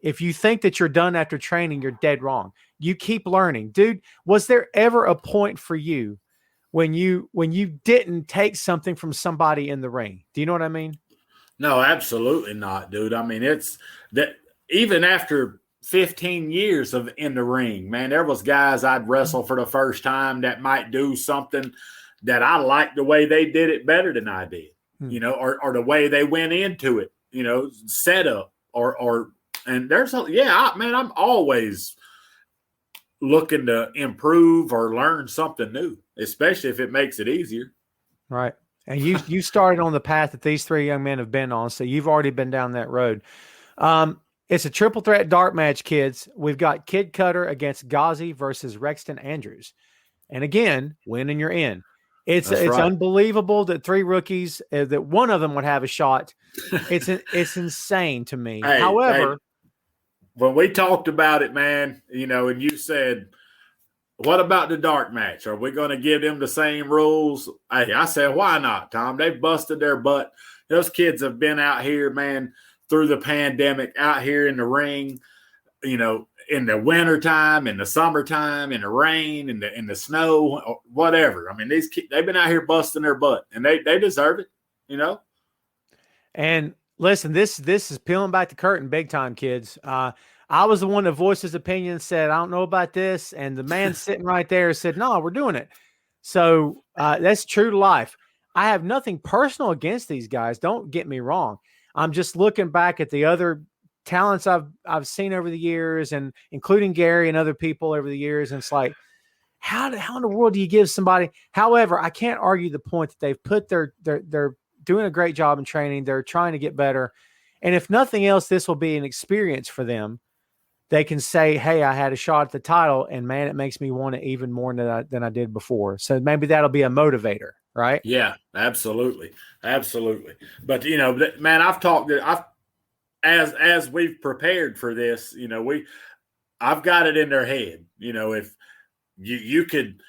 if you think that you're done after training, you're dead wrong. You keep learning. Dude, was there ever a point for you when you didn't take something from somebody in the ring? Do you know what I mean? No, absolutely not, dude. I mean, it's that even after 15 years of in the ring, man, there was guys I'd wrestle for the first time that might do something that I liked the way they did it better than I did, or the way they went into it, set up and I'm always looking to improve or learn something new, especially if it makes it easier. Right. And you started on the path that these 3 young men have been on, so you've already been down that road. It's a triple threat dark match, kids. We've got Kid Cutter against Ghazi versus Rexton Andrews. And again, win and you're in. It's unbelievable that 3 rookies, that one of them would have a shot. It's insane to me. However, when we talked about it, man, and you said, what about the dark match? Are we going to give them the same rules? I said, why not, Tom? They've busted their butt. Those kids have been out here, man, through the pandemic, out here in the ring, in the wintertime, in the summertime, in the rain, in the snow, or whatever. I mean, these kids, they've been out here busting their butt, and they deserve it, And listen, this is peeling back the curtain big time, kids. I was the one that voiced his opinion and said, I don't know about this. And the man sitting right there said, no, we're doing it. So that's true to life. I have nothing personal against these guys. Don't get me wrong. I'm just looking back at the other talents I've seen over the years, and including Gary and other people over the years. And it's like, how in the world do you give somebody? However, I can't argue the point that they've put they're doing a great job in training. They're trying to get better. And if nothing else, this will be an experience for them they can say, hey, I had a shot at the title, and man, it makes me want it even more than I did before. So maybe that'll be a motivator, right? Yeah, absolutely. Absolutely. But, man, as we've prepared for this, I've got it in their head, if you could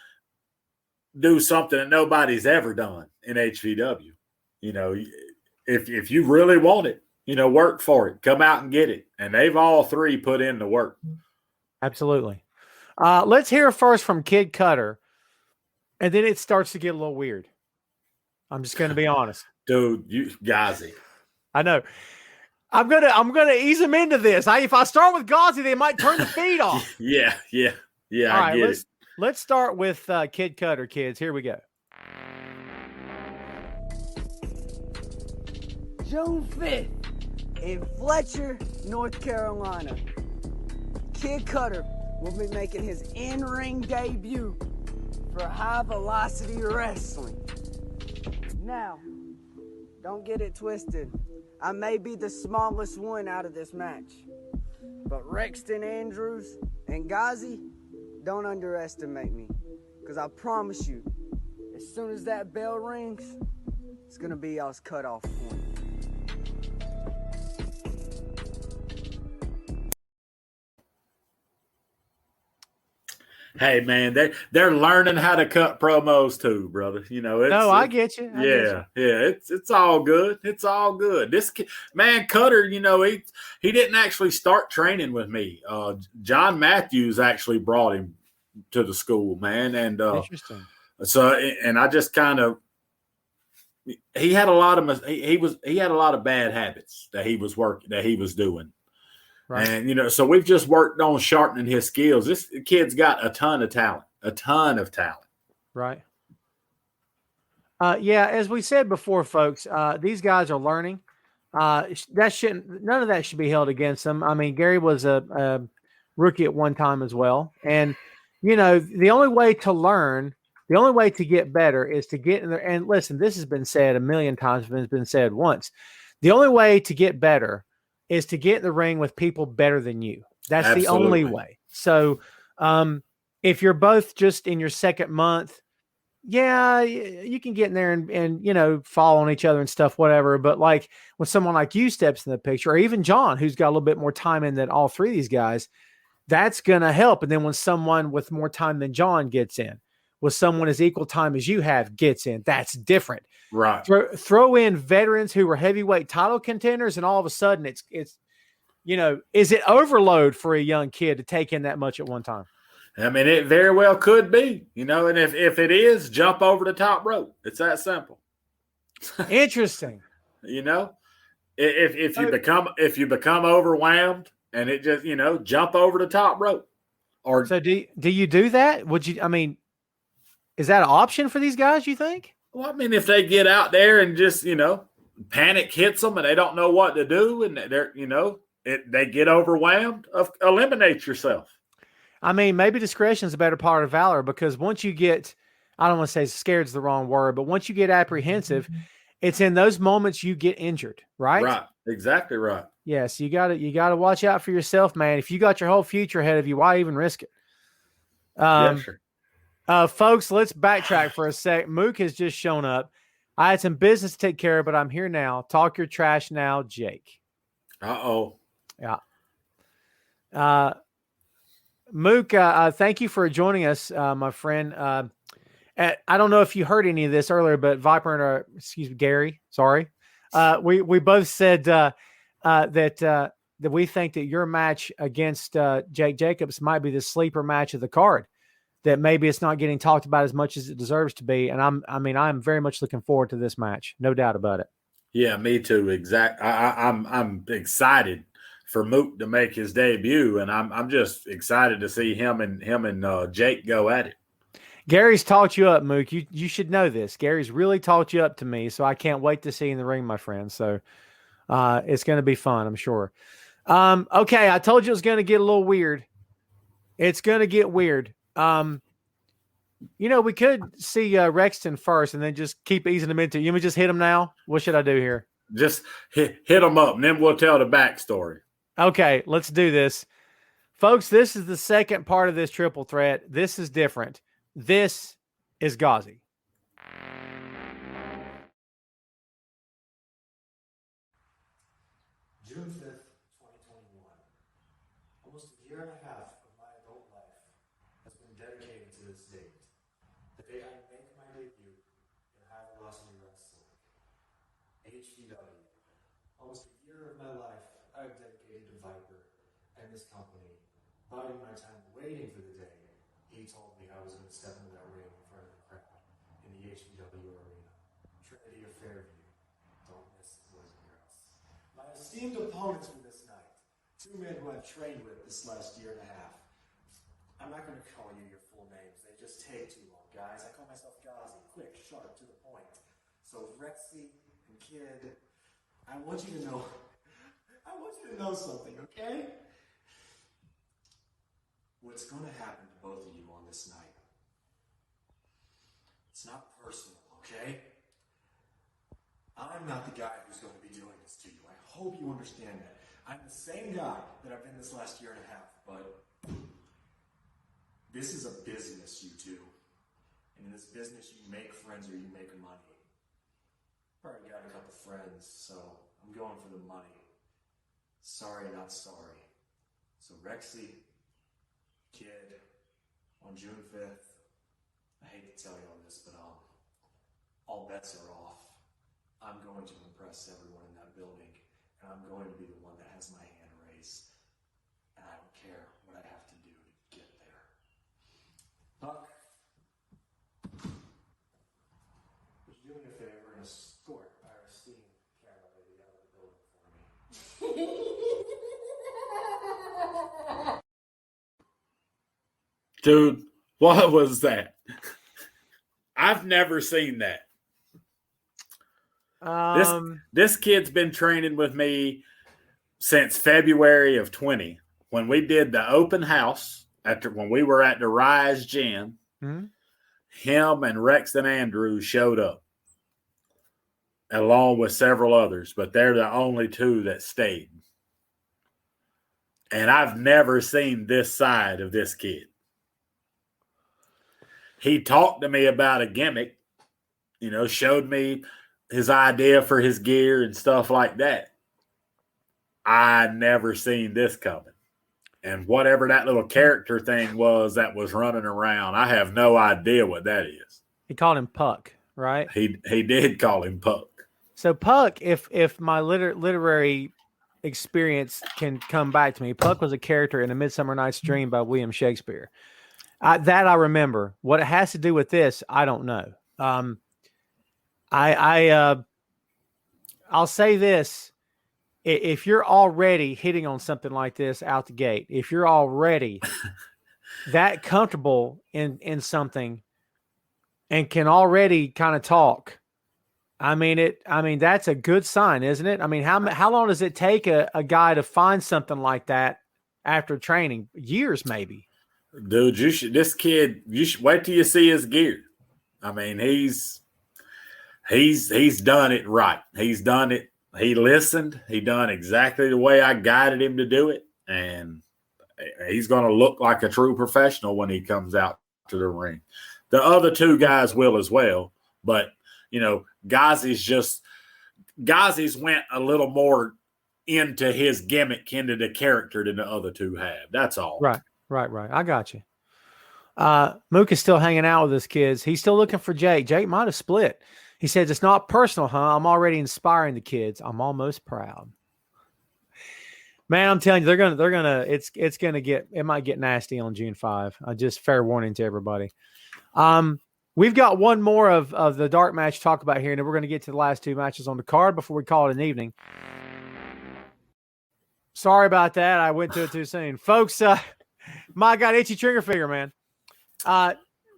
do something that nobody's ever done in HVW, if you really want it, work for it, come out and get it. And they've all three put in the work. Absolutely. Let's hear first from Kid Cutter, and then it starts to get a little weird. I'm just going to be honest. Dude, you Ghazi. I know. I'm gonna ease him into this. If I start with Ghazi, they might turn the feed off. Yeah. All right, let's start with Kid Cutter, kids. Here we go. June 5th in Fletcher, North Carolina. Kid Cutter will be making his in-ring debut for High Velocity Wrestling. Now, don't get it twisted. I may be the smallest one out of this match, but Rexton Andrews and Ghazi, don't underestimate me, because I promise you, as soon as that bell rings, it's going to be y'all's cutoff point. Hey, man, they're learning how to cut promos too, brother. I get you. Yeah. It's all good. It's all good. This kid, man, Cutter, he didn't actually start training with me. John Matthews actually brought him to the school, man, and interesting. So, and I just kind of, he had a lot of bad habits that he was doing. Right. And, so we've just worked on sharpening his skills. This kid's got a ton of talent. Right. Yeah, as we said before, folks, these guys are learning. None of that should be held against them. I mean, Gary was a rookie at one time as well. And, the only way to learn, the only way to get better is to get in there. And listen, this has been said a million times, it's been said once. The only way to get better is to get in the ring with people better than you. That's Absolutely. The only way. So if you're both just in your second month, yeah, you can get in there and fall on each other and stuff, whatever. But like when someone like you steps in the picture, or even John, who's got a little bit more time in than all three of these guys, that's going to help. And then when someone with more time than John gets in, with someone as equal time as you have gets in, that's different. Right. Throw in veterans who were heavyweight title contenders, and all of a sudden it's is it overload for a young kid to take in that much at one time? I mean, it very well could be, and if it is, jump over the top rope. It's that simple. Interesting. If you become overwhelmed and it just, jump over the top rope. Or so do you do that? Would you, is that an option for these guys, you think? Well, if they get out there and just, panic hits them and they don't know what to do and they're, they get overwhelmed, eliminate yourself. Maybe discretion is a better part of valor, because once you get, I don't want to say scared is the wrong word, but once you get apprehensive, it's in those moments you get injured, right? Right. Exactly right. Yes. You gotta watch out for yourself, man. If you got your whole future ahead of you, why even risk it? Yeah, sure. Folks, let's backtrack for a sec. Mook has just shown up. I had some business to take care of, but I'm here now. Talk your trash now, Jake. Uh-oh. Yeah. Mook, thank you for joining us, my friend. I don't know if you heard any of this earlier, but Viper and Gary, sorry. We both said that we think that your match against Jake Jacobs might be the sleeper match of the card. That maybe it's not getting talked about as much as it deserves to be. And I'm very much looking forward to this match. No doubt about it. Yeah, me too. I'm excited for Mook to make his debut, and I'm just excited to see him and Jake go at it. Gary's taught you up, Mook. You should know this. Gary's really taught you up to me, so I can't wait to see you in the ring, my friend. So it's going to be fun, I'm sure. Okay, I told you it was going to get a little weird. It's going to get weird. We could see Rexton first and then just keep easing him into. You want me just hit him now? What should I do here? Just hit him up, and then we'll tell the backstory. Okay, let's do this. Folks, this is the second part of this triple threat. This is different. This is Ghazi. June 5th, 2021. Almost a year and a half of my adult life has been dedicated to this date. The day I make my debut in high velocity wrestling. HVW. Almost a year of my life I've dedicated to Viper and this company. Biding my time waiting for the day he told me I was going to step into that ring in front of the crowd in the HVW arena. Trinity of Fairview. Don't miss it, boys and girls. My esteemed opponents for this night, two men who I've trained with this last year and a half. I'm not going to call you your full names. They just take too long, guys. I call myself Ghazi. Quick, sharp, to the point. So Rexy and Kid, I want you to know something, okay? What's going to happen to both of you on this night? It's not personal, okay? I'm not the guy who's going to be doing this to you. I hope you understand that. I'm the same guy that I've been this last year and a half, but this is a business, you two. And in this business, you make friends or you make money. I've already got a couple friends, so I'm going for the money. Sorry, not sorry. So Rexy, Kid, on June 5th, I hate to tell you all this, but all bets are off. I'm going to impress everyone in that building, and I'm going to be the one that has my hand raised. And I don't care what I have to do to get there. Buck, would you do me a favor and escort our esteemed camera lady out of the building for me? Dude, what was that? I've never seen that. This kid's been training with me since February of 20. When we did the open house, when we were at the Rise Gym, him and Rexton Andrews showed up, along with several others, but they're the only two that stayed. And I've never seen this side of this kid. He talked to me about a gimmick, showed me his idea for his gear and stuff like that. I never seen this coming. And whatever that little character thing was that was running around, I have no idea what that is. He called him Puck, right? He did call him Puck. So Puck, if my literary experience can come back to me, Puck was a character in A Midsummer Night's Dream by William Shakespeare. That I remember. What it has to do with this, I don't know. I'll say this: if you're already hitting on something like this out the gate, if you're already that comfortable in something and can already kind of talk, I mean, that's a good sign, isn't it? I mean, how long does it take a guy to find something like that after training? Years, maybe. Dude, you should wait till you see his gear. I mean, he's done it right. He's done it. He listened. He done exactly the way I guided him to do it. And he's going to look like a true professional when he comes out to the ring. The other two guys will as well. But, Ghazi's went a little more into his gimmick, into the character than the other two have. That's all. Right. I got you. Mook is still hanging out with his kids. He's still looking for Jake. Jake might have split. He says, it's not personal, huh? I'm already inspiring the kids. I'm almost proud. Man, I'm telling you, it might get nasty on June 5. Just fair warning to everybody. We've got one more of the dark match to talk about here, and then we're going to get to the last two matches on the card before we call it an evening. Sorry about that. I went to it too soon. Folks, my God, itchy trigger finger, man.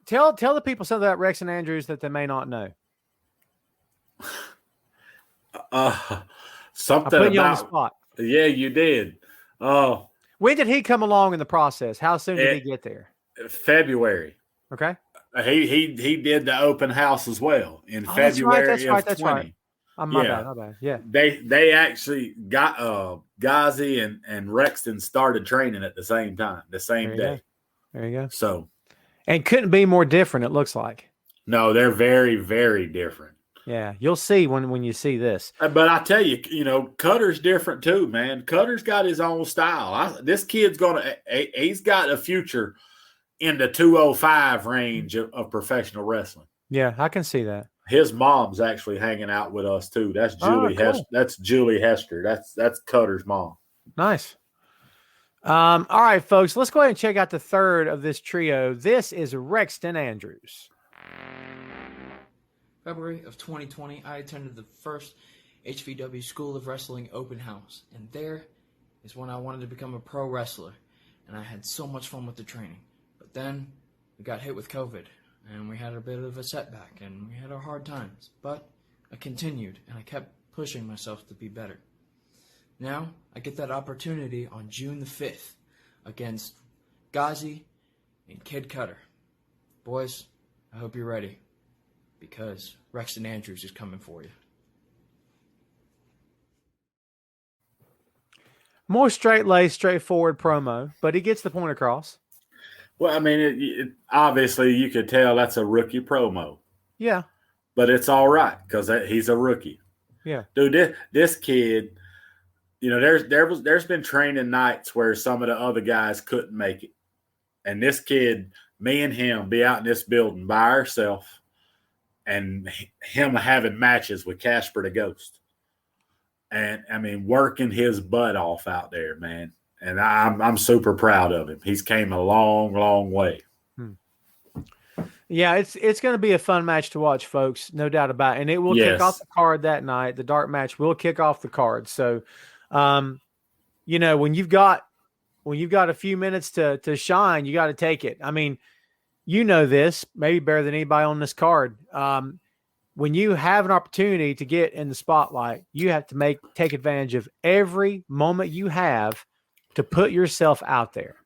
Tell the people something about Rexton Andrews that they may not know. Something I put you about on the spot. Yeah, you did. When did he come along in the process? How soon did he get there? February. Okay. He did the open house as well in February of 20. My bad. Yeah. They actually got Ghazi and Rexton started training at the same time, the same day. There you go. So, and couldn't be more different, it looks like. No, they're very, very different. Yeah, you'll see when you see this. But I tell you, Cutter's different too, man. Cutter's got his own style. This kid's he's got a future in the 205 range of professional wrestling. Yeah, I can see that. His mom's actually hanging out with us too. That's Julie Hester. That's Julie Hester. That's Cutter's mom. Nice. All right, folks, let's go ahead and check out the third of this trio. This is Rexton Andrews. February of 2020, I attended the first HVW School of Wrestling open house, and there is when I wanted to become a pro wrestler, and I had so much fun with the training. But then we got hit with COVID, and we had a bit of a setback, and we had our hard times. But I continued, and I kept pushing myself to be better. Now, I get that opportunity on June the 5th against Ghazi and Kid Cutter. Boys, I hope you're ready, because Rexton Andrews is coming for you. More straight-laced, straightforward promo, but he gets the point across. Well, I mean, obviously you could tell that's a rookie promo. Yeah. But it's all right because he's a rookie. Yeah. Dude, this kid, there's been training nights where some of the other guys couldn't make it. And this kid, me and him, be out in this building by ourselves, and him having matches with Casper the Ghost. And, I mean, working his butt off out there, man. And I'm super proud of him. He's came a long, long way. Yeah, it's going to be a fun match to watch, folks. No doubt about it. And it will kick off the card that night. The dark match will kick off the card. So, when you've got a few minutes to shine, you got to take it. I mean, this maybe better than anybody on this card. When you have an opportunity to get in the spotlight, you have to take advantage of every moment you have to put yourself out there.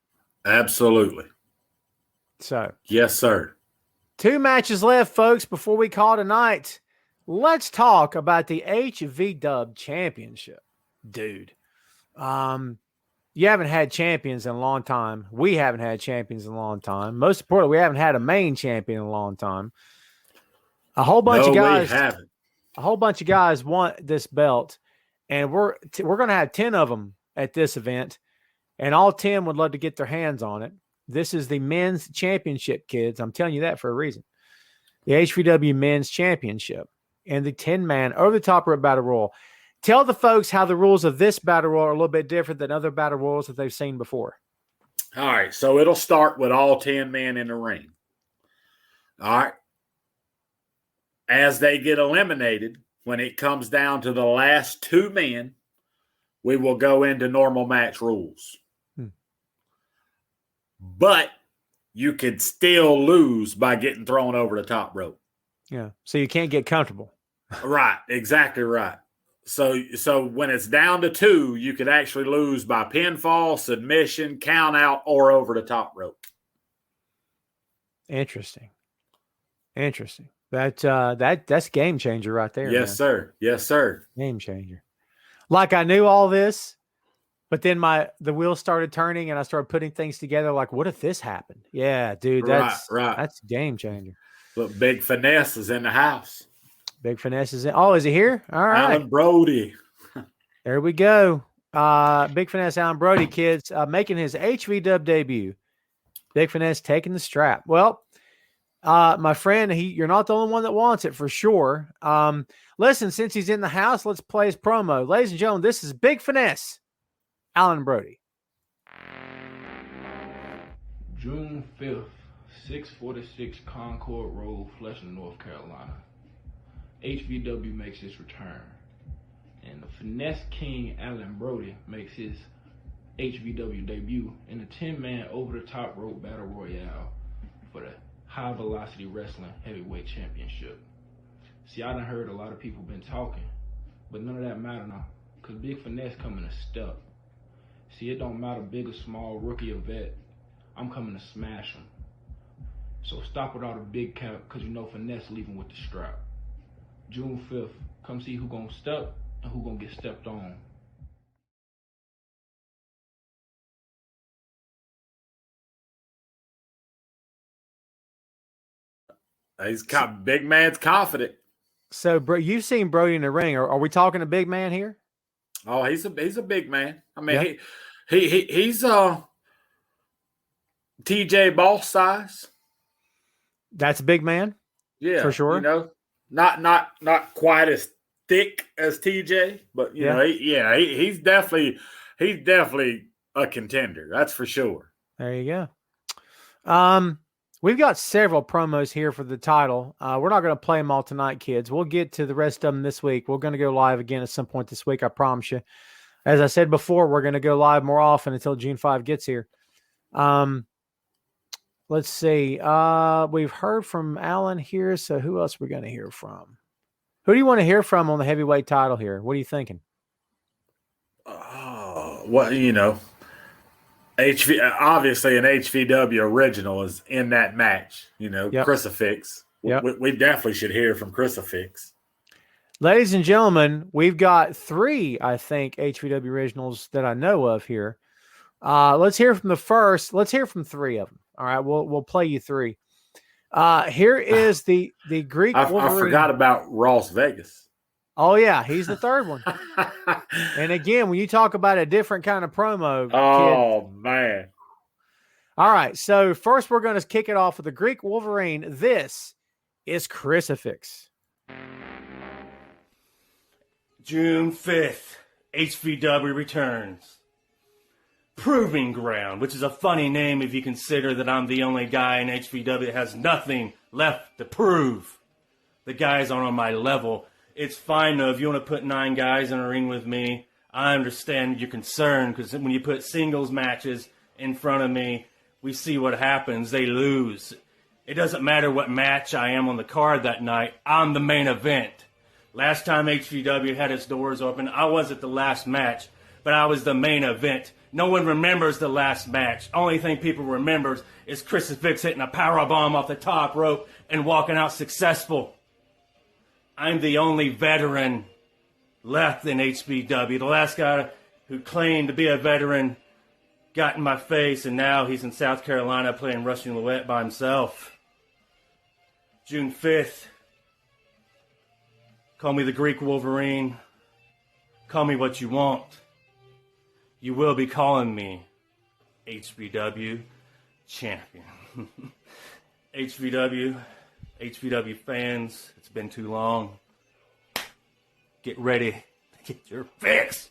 Absolutely. So, yes, sir. 2 matches left, folks, before we call tonight. Let's talk about the HVW Championship. Dude, you haven't had champions in a long time. We haven't had champions in a long time. Most importantly, we haven't had a main champion in a long time. A whole bunch of guys want this belt, and we're going to have 10 of them at this event, and all 10 would love to get their hands on it. This is the men's championship, kids. I'm telling you that for a reason. The HVW men's championship and the 10-man over-the-top rope battle royal. Tell the folks how the rules of this battle royal are a little bit different than other battle royals that they've seen before. All right, so it'll start with all 10 men in the ring. All right. As they get eliminated, when it comes down to the last 2 men, we will go into normal match rules. But you could still lose by getting thrown over the top rope. Yeah, so you can't get comfortable. Right, exactly right. So when it's down to 2, you could actually lose by pinfall, submission, count out, or over the top rope. Interesting. That's game changer right there. Yes, sir. Yes, sir. Game changer. Like I knew all this, but then the wheels started turning and I started putting things together. Like, what if this happened? Yeah, dude, that's game changer. Look, Big Finesse is in the house. Big Finesse is in. Oh, is he here? All right. Alan Brody. There we go. Big Finesse, Alan Brody, kids, making his HVW debut. Big Finesse taking the strap. Well, my friend, you're not the only one that wants it for sure. Listen, since he's in the house, let's play his promo. Ladies and gentlemen, this is Big Finesse, Alan Brody. June 5th, 646 Concord Road, Flushing, North Carolina. HVW makes its return. And the Finesse King, Alan Brody, makes his HVW debut in the 10-man over-the-top rope battle royale for the High Velocity Wrestling Heavyweight Championship. See, I done heard a lot of people been talking, but none of that matter now, because Big Finesse coming a step. See, it don't matter big or small, rookie or vet, I'm coming to smash him. So stop with all the big cap, because you know Finesse leaving with the strap. June 5th, Come see who gonna step and who gonna get stepped on. Big man's confident. So, bro, you've seen Brody in the ring. Are we talking a big man here? Oh, he's a big man. I mean, Yeah. he's TJ Boss size. That's a big man. Yeah, for sure. You know, not quite as thick as TJ, but you know, he's definitely a contender. That's for sure. There you go. We've got several promos here for the title. We're not going to play them all tonight, kids. We'll get to the rest of them this week. We're going to go live again at some point this week, I promise you. As I said before, we're going to go live more often until June 5 gets here. Let's see. We've heard from Alan here, so who else are we going to hear from? Who do you want to hear from on the heavyweight title here? What are you thinking? Well, you know, obviously an HVW original is in that match. You know, Crucifix. Yep. We definitely should hear from Crucifix. Ladies and gentlemen, we've got 3, I think, HVW originals that I know of here. Let's hear from the first. Let's hear from 3 of them. All right, we'll play you 3. Here is the Greek Wolverine. I forgot about Ross Vegas. Oh yeah, he's the 3rd one. And again, when you talk about a different kind of promo, man. All right, so first we're going to kick it off with the Greek Wolverine. This is Crucifix. June 5th, HVW returns. Proving Ground, which is a funny name if you consider that I'm the only guy in HVW that has nothing left to prove. The guys aren't on my level. It's fine, though, if you want to put 9 guys in a ring with me. I understand your concern, because when you put singles matches in front of me, we see what happens. They lose. It doesn't matter what match I am on the card that night. I'm the main event. Last time HVW had its doors open, I wasn't the last match, but I was the main event. No one remembers the last match. Only thing people remembers is Crucifix hitting a powerbomb off the top rope and walking out successful. I'm the only veteran left in HBW. The last guy who claimed to be a veteran got in my face, and now he's in South Carolina playing Russian roulette by himself. June 5th. Call me the Greek Wolverine. Call me what you want. You will be calling me HBW champion. HBW fans, it's been too long. Get ready to get your fix.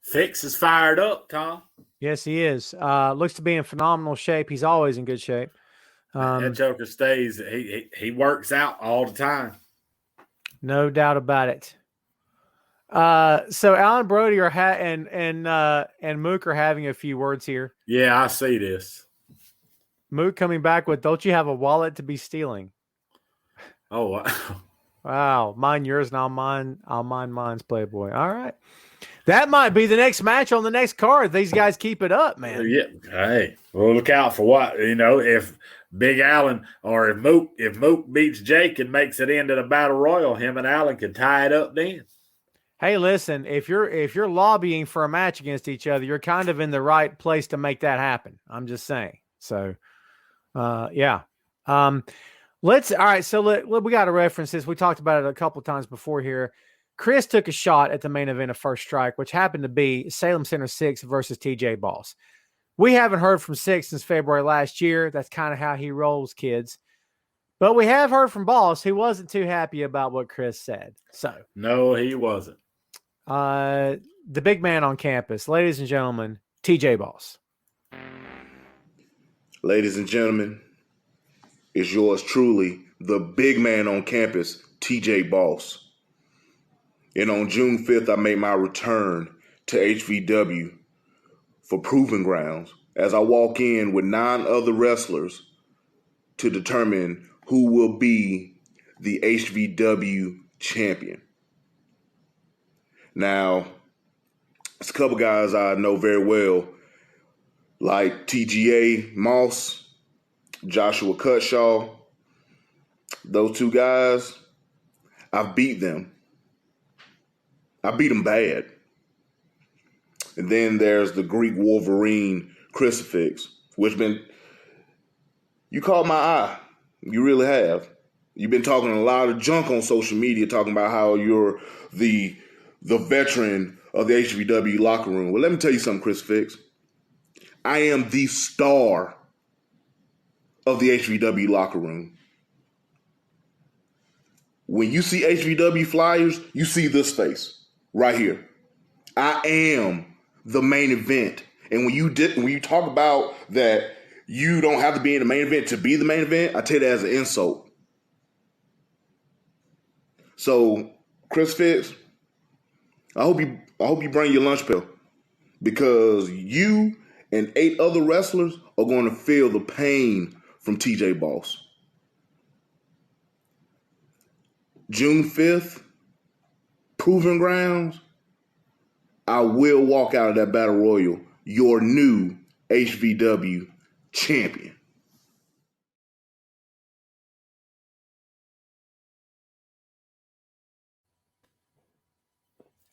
Fix is fired up, Tom. Yes, he is. Looks to be in phenomenal shape. He's always in good shape. That Joker stays. He works out all the time. No doubt about it. So Alan Brody and Mook are having a few words here. Yeah, I see this. Mook coming back with, "Don't you have a wallet to be stealing?" Oh, wow. Wow. Mine yours, and I'll mind mine's, Playboy. All right. That might be the next match on the next card. These guys keep it up, man. Yeah. Hey, well, look out for what, if Big Allen or if Mook beats Jake and makes it into the Battle Royal, him and Allen can tie it up then. Hey, listen, if you're lobbying for a match against each other, you're kind of in the right place to make that happen. I'm just saying. So, yeah. All right. So we got to reference this. We talked about it a couple of times before here. Chris took a shot at the main event of First Strike, which happened to be Salem Center 6 versus TJ Boss. We haven't heard from 6 since February last year. That's kind of how he rolls, kids. But we have heard from Boss, who wasn't too happy about what Chris said. So no, he wasn't. The big man on campus, ladies and gentlemen, TJ Boss. Ladies and gentlemen, it's yours truly, the big man on campus, TJ Boss. And on June 5th, I made my return to HVW for Proving Grounds as I walk in with 9 other wrestlers to determine who will be the HVW champion. Now, it's a couple guys I know very well, like TGA Moss, Joshua Cutshaw, those two guys, I've beat them. I beat them bad. And then there's the Greek Wolverine crucifix, which you caught my eye. You really have. You've been talking a lot of junk on social media, talking about how you're the veteran of the HVW locker room. Well, let me tell you something, Crucifix. I am the star of the HVW locker room. When you see HVW flyers, you see this face right here. I am the main event. And when you talk about that you don't have to be in the main event to be the main event, I take that as an insult. So, Chris Fitz, I hope you bring your lunch pail, because you and 8 other wrestlers are going to feel the pain from TJ Boss. June 5th, Proving Grounds, I will walk out of that Battle Royal your new HVW champion.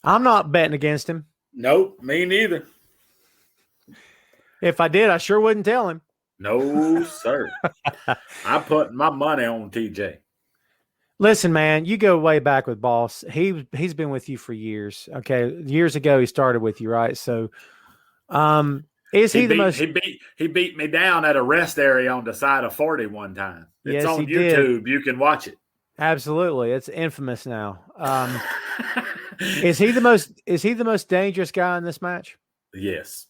I'm not betting against him. Nope, me neither. If I did, I sure wouldn't tell him. No, sir. I put my money on TJ. Listen, man, you go way back with Boss. He's been with you for years. Okay, years ago he started with you, right? So, He beat me down at a rest area on the side of 40 one time. It's on YouTube. You can watch it. Absolutely, it's infamous now. Is he the most dangerous guy in this match? Yes,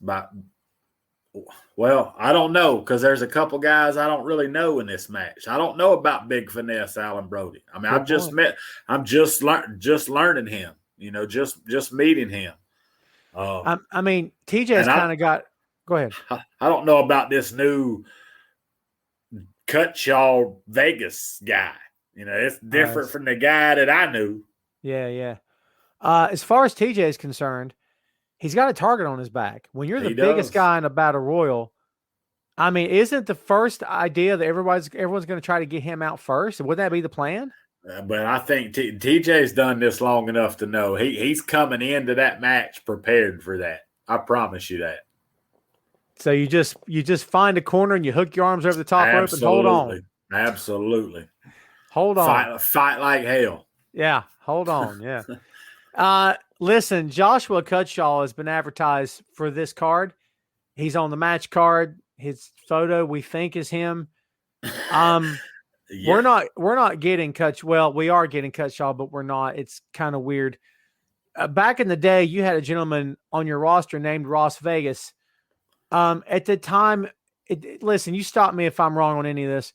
well, I don't know, because there's a couple guys I don't really know in this match. I don't know about Big Finesse Alan Brody. I mean, I'm just learning him. Just meeting him. I mean, TJ's kind of got. Go ahead. I don't know about this new Cutshaw Vegas guy. It's different from the guy that I knew. Yeah. As far as TJ is concerned, he's got a target on his back. When you're the biggest guy in a battle royal, I mean, isn't the first idea that everyone's going to try to get him out first? Would that be the plan? But I think TJ's done this long enough to know he's coming into that match prepared for that. I promise you that. So you just find a corner and you hook your arms over the top rope and hold on. Absolutely. Hold on. Fight like hell. Yeah. Hold on. Yeah. Listen, Joshua Cutshaw has been advertised for this card. He's on the match card. His photo, we think, is him. Yeah. We're not getting Cutshaw. Well, we are getting Cutshaw, but we're not. It's kind of weird. Back in the day, you had a gentleman on your roster named Ross Vegas. At the time, listen, you stop me if I'm wrong on any of this.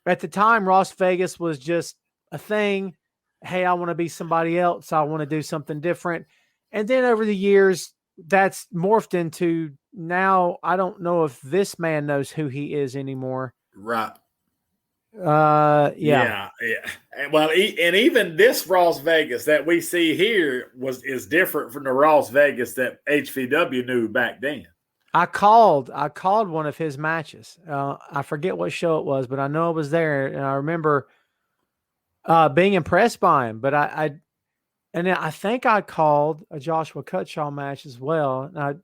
At the time, Ross Vegas was just a thing. Hey, I want to be somebody else. I want to do something different. And then over the years, that's morphed into now I don't know if this man knows who he is anymore. Right. Yeah. Well, and even this Ross Vegas that we see here is different from the Ross Vegas that HVW knew back then. I called one of his matches. I forget what show it was, but I know it was there, and I remember being impressed by him. But I think I called a Joshua Cutshaw match as well. And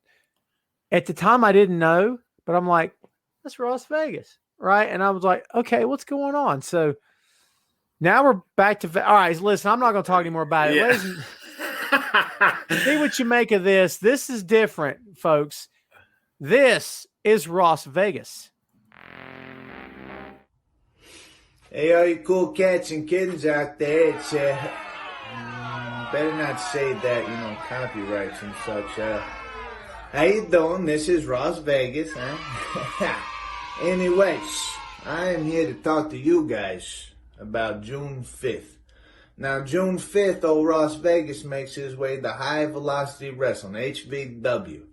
at the time I didn't know, but I'm like, that's Ross Vegas, right? And I was like, okay, what's going on? So now we're back to all right. Listen, I'm not going to talk anymore about it. Yeah. See what you make of this. This is different, folks. This is Ross Vegas. Hey, all you cool cats and kittens out there, it's, better not say that, copyrights and such. How you doing? This is Ross Vegas, huh? Anyways, I am here to talk to you guys about June 5th. Now, June 5th, old Ross Vegas makes his way to High Velocity Wrestling, HVW.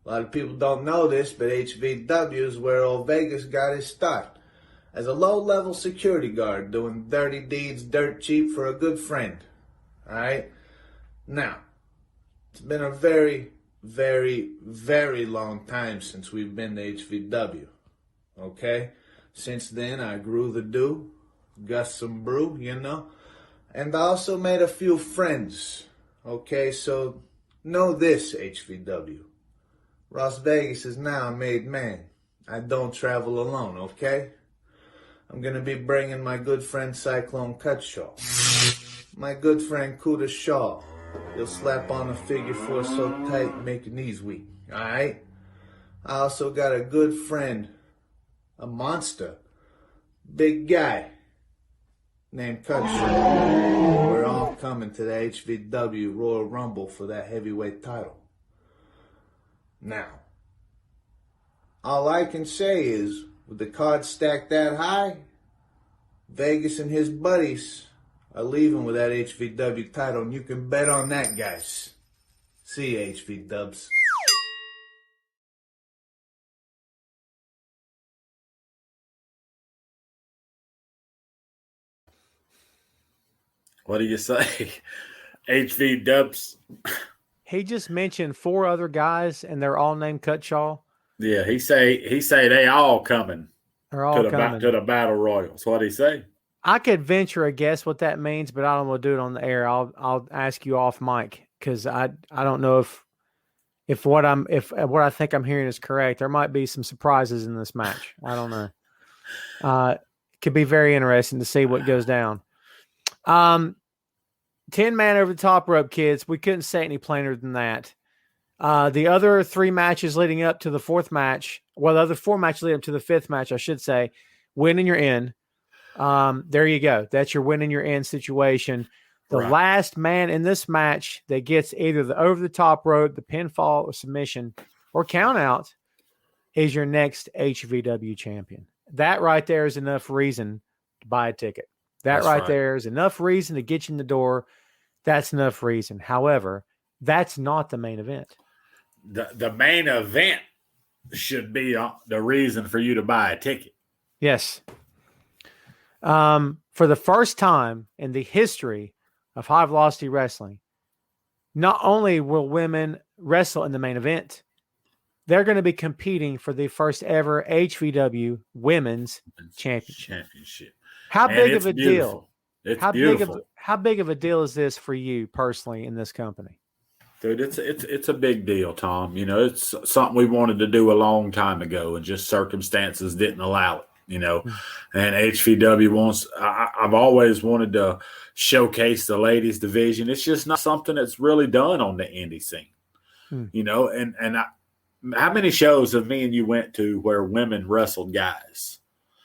A lot of people don't know this, but HVW is where old Vegas got his start. As a low-level security guard doing dirty deeds dirt cheap for a good friend. Alright? Now, it's been a very very, very long time since we've been to HVW. Okay? Since then, I grew the do, got some brew, you know, and I also made a few friends. Okay, so know this, HVW. Las Vegas is now a made man. I don't travel alone, okay? I'm gonna be bringing my good friend Cyclone Cutshaw, my good friend Kuda Shaw. He'll slap on a figure four so tight make your knees weak, alright? I also got a good friend, a monster, big guy, named Cutshaw. We're all coming to the HVW Royal Rumble for that heavyweight title. Now, all I can say is, with the cards stacked that high, Vegas and his buddies are leaving with that HVW title, and you can bet on that, guys. See you, HV Dubs. What do you say? HV Dubs. He just mentioned 4 other guys, and they're all named Cutshaw. Yeah, he say they all coming. They're all coming to the battle royal. That's what he say. I could venture a guess what that means, but I don't want to do it on the air. I'll ask you off mic, because I don't know if what I think I'm hearing is correct. There might be some surprises in this match. I don't know. It could be very interesting to see what goes down. 10-man over the top rope, kids. We couldn't say any plainer than that. The other 3 matches leading up to the 4th match, well, the other 4 matches leading up to the 5th match, I should say, win and you're in. There you go. That's your win and you're in situation. The last man in this match that gets either the over the top rope, the pinfall or submission or count out is your next HVW champion. That right there is enough reason to buy a ticket. That's right there is enough reason to get you in the door. That's enough reason. However, that's not the main event. The main event should be the reason for you to buy a ticket. Yes. For the first time in the history of high velocity wrestling, not only will women wrestle in the main event, they're going to be competing for the first ever HVW Women's Championship. How big of a deal? It's beautiful. How big of a deal is this for you personally in this company? Dude, it's a big deal, Tom. You know, it's something we wanted to do a long time ago, and just circumstances didn't allow it. You know, and HVW wants. I've always wanted to showcase the ladies division. It's just not something that's really done on the indie scene. You know, and how many shows have me and you went to where women wrestled guys?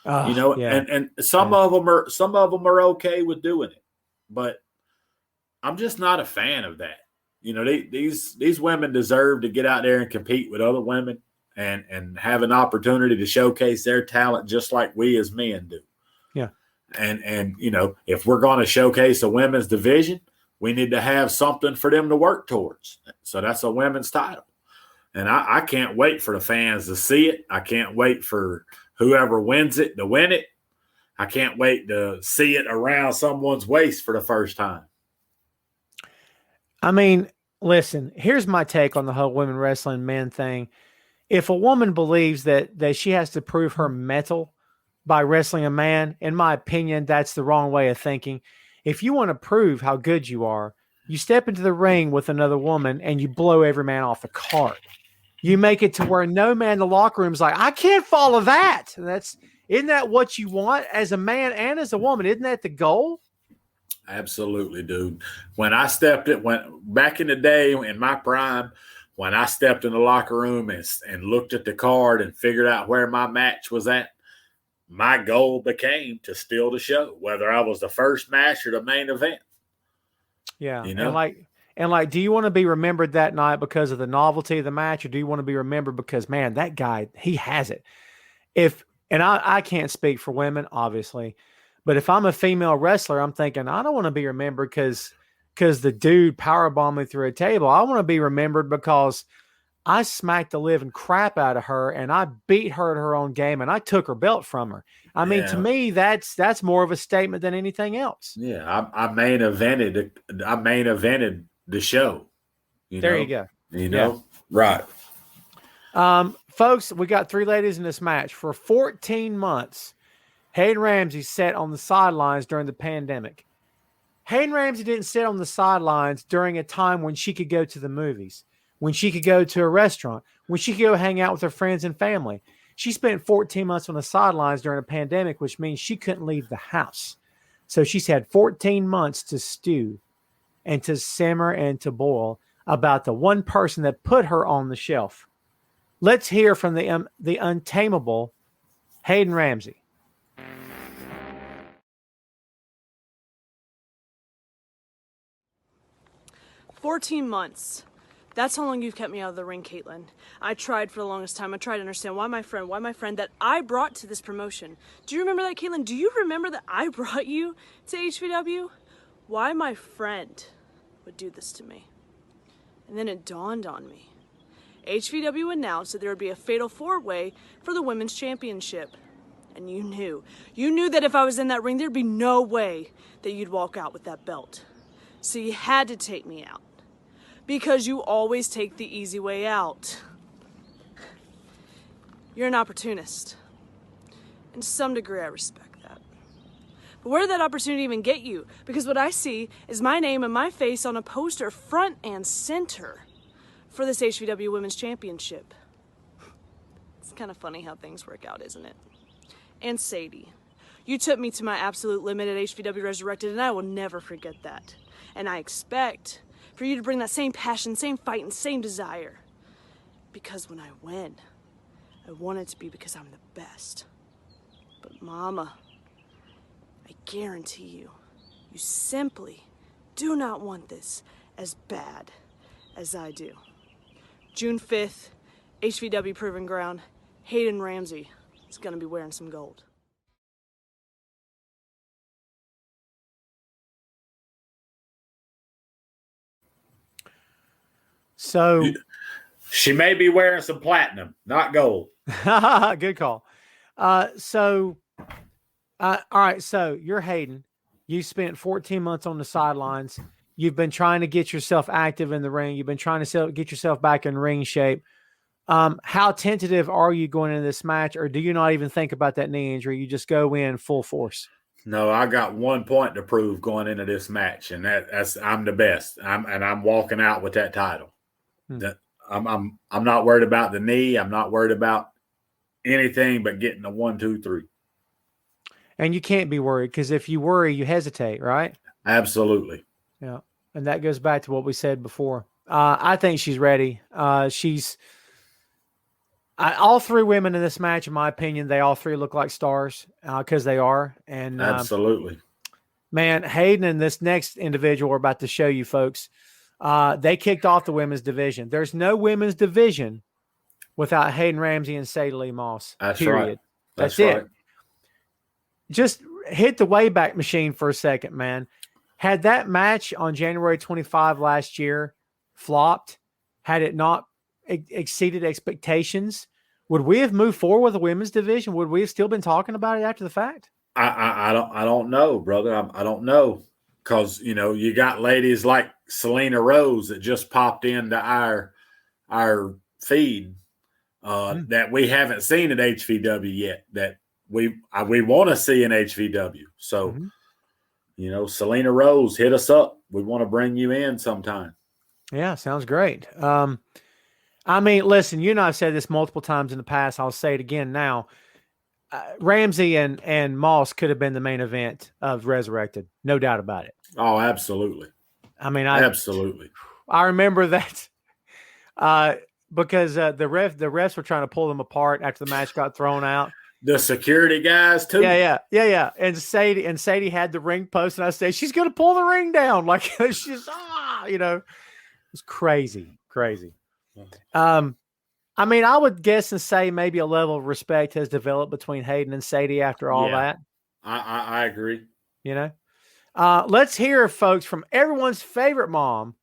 You know, and some of them are okay with doing it, but I'm just not a fan of that. You know, these women deserve to get out there and compete with other women and have an opportunity to showcase their talent just like we as men do. Yeah. And you know, if we're going to showcase a women's division, we need to have something for them to work towards. So that's a women's title. And I can't wait for the fans to see it. I can't wait for whoever wins it to win it. I can't wait to see it around someone's waist for the first time. I mean, listen, here's my take on the whole women wrestling men thing. If a woman believes that she has to prove her mettle by wrestling a man, in my opinion, that's the wrong way of thinking. If you want to prove how good you are, you step into the ring with another woman and you blow every man off the card. You make it to where no man in the locker room is like, I can't follow that. Isn't that what you want as a man and as a woman? Isn't that the goal? Absolutely, dude. When back in the day in my prime, when I stepped in the locker room and looked at the card and figured out where my match was at, my goal became to steal the show, whether I was the first match or the main event. Yeah. You know? And like, do you want to be remembered that night because of the novelty of the match, or do you want to be remembered because, man, that guy, he has it? I can't speak for women, obviously, but if I'm a female wrestler, I'm thinking, I don't want to be remembered because the dude powerbombed me through a table. I want to be remembered because I smacked the living crap out of her and I beat her at her own game and I took her belt from her. I mean, to me, that's more of a statement than anything else. Yeah, I main evented the show. There you go. You know, Right. Folks, we got 3 ladies in this match. For 14 months, Hayden Ramsey sat on the sidelines during the pandemic. Hayden Ramsey didn't sit on the sidelines during a time when she could go to the movies, when she could go to a restaurant, when she could go hang out with her friends and family. She spent 14 months on the sidelines during a pandemic, which means she couldn't leave the house. So she's had 14 months to stew and to simmer and to boil about the one person that put her on the shelf. Let's hear from the untamable Hayden Ramsey. 14 months. That's how long you've kept me out of the ring, Caitlin. I tried for the longest time. I tried to understand why my friend that I brought to this promotion. Do you remember that, Caitlin? Do you remember that I brought you to HVW? Why my friend would do this to me. And then it dawned on me. HVW announced that there would be a fatal 4-way for the women's championship. And you knew that if I was in that ring, there'd be no way that you'd walk out with that belt. So you had to take me out. Because you always take the easy way out. You're an opportunist. And to some degree, I respect that. But where did that opportunity even get you? Because what I see is my name and my face on a poster front and center for this HVW Women's Championship. It's kind of funny how things work out, isn't it? And Sadie, you took me to my absolute limit at HVW Resurrected, and I will never forget that. And I expect for you to bring that same passion, same fight, and same desire. Because when I win, I want it to be because I'm the best. But Mama, I guarantee you, you simply do not want this as bad as I do. June 5th, HVW Proving Ground, Hayden Ramsey is going to be wearing some gold. So she may be wearing some platinum, not gold. Good call. All right. So you're Hayden. You spent 14 months on the sidelines. You've been trying to get yourself active in the ring. You've been trying to get yourself back in ring shape. How tentative are you going into this match, or do you not even think about that knee injury? You just go in full force. No, I got 1 point to prove going into this match, and that's I'm the best. I'm walking out with that title. That I'm not worried about the knee. I'm not worried about anything but getting the 1, 2, 3. And you can't be worried, because if you worry, you hesitate, right? Absolutely. Yeah. And that goes back to what we said before. I think she's ready. All 3 women in this match, in my opinion, they all 3 look like stars because they are. And absolutely. Man, Hayden and this next individual we're about to show you folks, they kicked off the women's division. There's no women's division without Hayden Ramsey and Sadie Lee Moss. That's period. right. That's right. it. Just hit the Wayback Machine for a second, man. Had that match on January 25 last year flopped, had it not exceeded expectations, would we have moved forward with the women's division? Would we have still been talking about it after the fact? I don't know, brother. I don't know, because you got ladies like Selena Rose that just popped into our feed that we haven't seen at HVW yet, that we want to see in HVW. So, Selena Rose, hit us up. We want to bring you in sometime. Yeah, sounds great. I mean, listen, you and I have said this multiple times in the past. I'll say it again now. Ramsey and Moss could have been the main event of Resurrected. No doubt about it. Oh, absolutely. I mean, absolutely. I remember that because the refs were trying to pull them apart after the match got thrown out. The security guys too. Yeah. And Sadie had the ring post, and I said, she's going to pull the ring down. Like, she's, it was crazy. I mean, I would guess and say maybe a level of respect has developed between Hayden and Sadie after all that. I agree. Let's hear, folks, from everyone's favorite mom,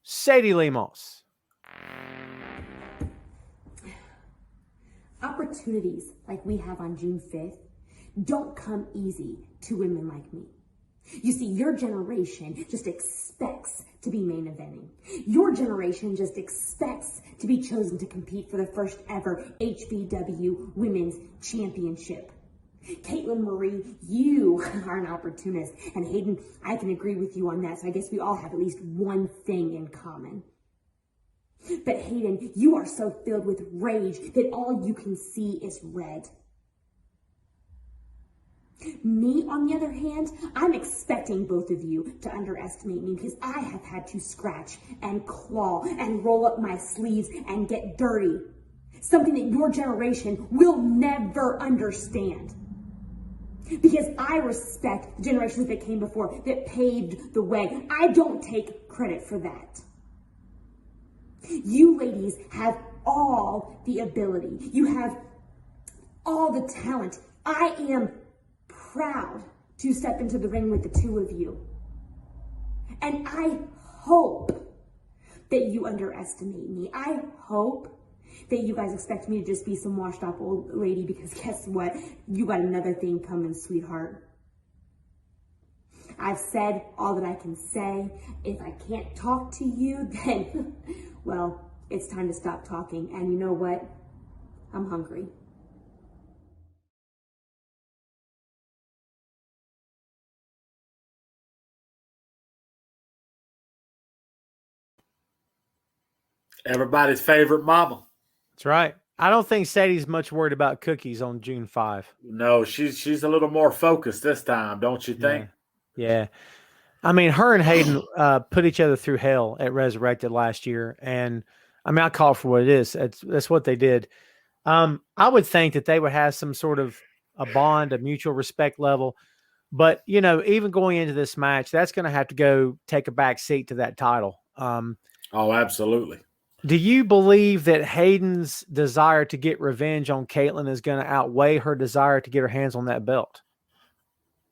Sadie Lee Moss. Opportunities like we have on June 5th don't come easy to women like me. You see, your generation just expects to be main eventing. Your generation just expects to be chosen to compete for the first ever HVW Women's Championship. Caitlin Marie, you are an opportunist. And Hayden, I can agree with you on that, so I guess we all have at least one thing in common. But Hayden, you are so filled with rage that all you can see is red. Me, on the other hand, I'm expecting both of you to underestimate me because I have had to scratch and claw and roll up my sleeves and get dirty. Something that your generation will never understand. Because I respect the generations that came before, that paved the way. I don't take credit for that. You ladies have all the ability. You have all the talent. I am proud to step into the ring with the two of you. And I hope that you underestimate me. I hope that you guys expect me to just be some washed up old lady because guess what? You got another thing coming, sweetheart. I've said all that I can say. If I can't talk to you, then, well, it's time to stop talking. And you know what? I'm hungry. Everybody's favorite mama. That's right. I don't think Sadie's much worried about cookies on June 5. No, she's a little more focused this time, don't you think? Yeah. I mean, her and Hayden put each other through hell at Resurrected last year. And I mean, I call it for what it is. That's what they did. I would think that they would have some sort of a bond, a mutual respect level. But, you know, even going into this match, that's going to have to go take a back seat to that title. Oh, absolutely. Do you believe that Hayden's desire to get revenge on Caitlin is going to outweigh her desire to get her hands on that belt?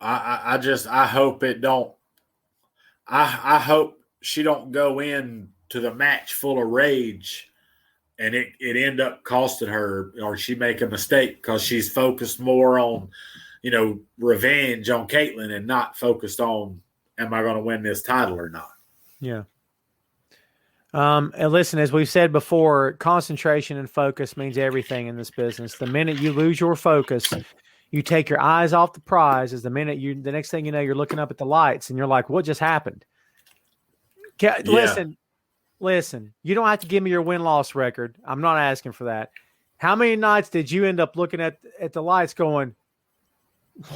I hope it don't. I hope she don't go in to the match full of rage and it end up costing her, or she make a mistake because she's focused more on, you know, revenge on Caitlin and not focused on, am I going to win this title or not? Yeah. And listen, as we've said before, concentration and focus means everything in this business. The minute you lose your focus, you take your eyes off the prize. Is the minute the next thing you know, you're looking up at the lights and you're like, what just happened? Listen, you don't have to give me your win-loss record. I'm not asking for that. How many nights did you end up looking at the lights going,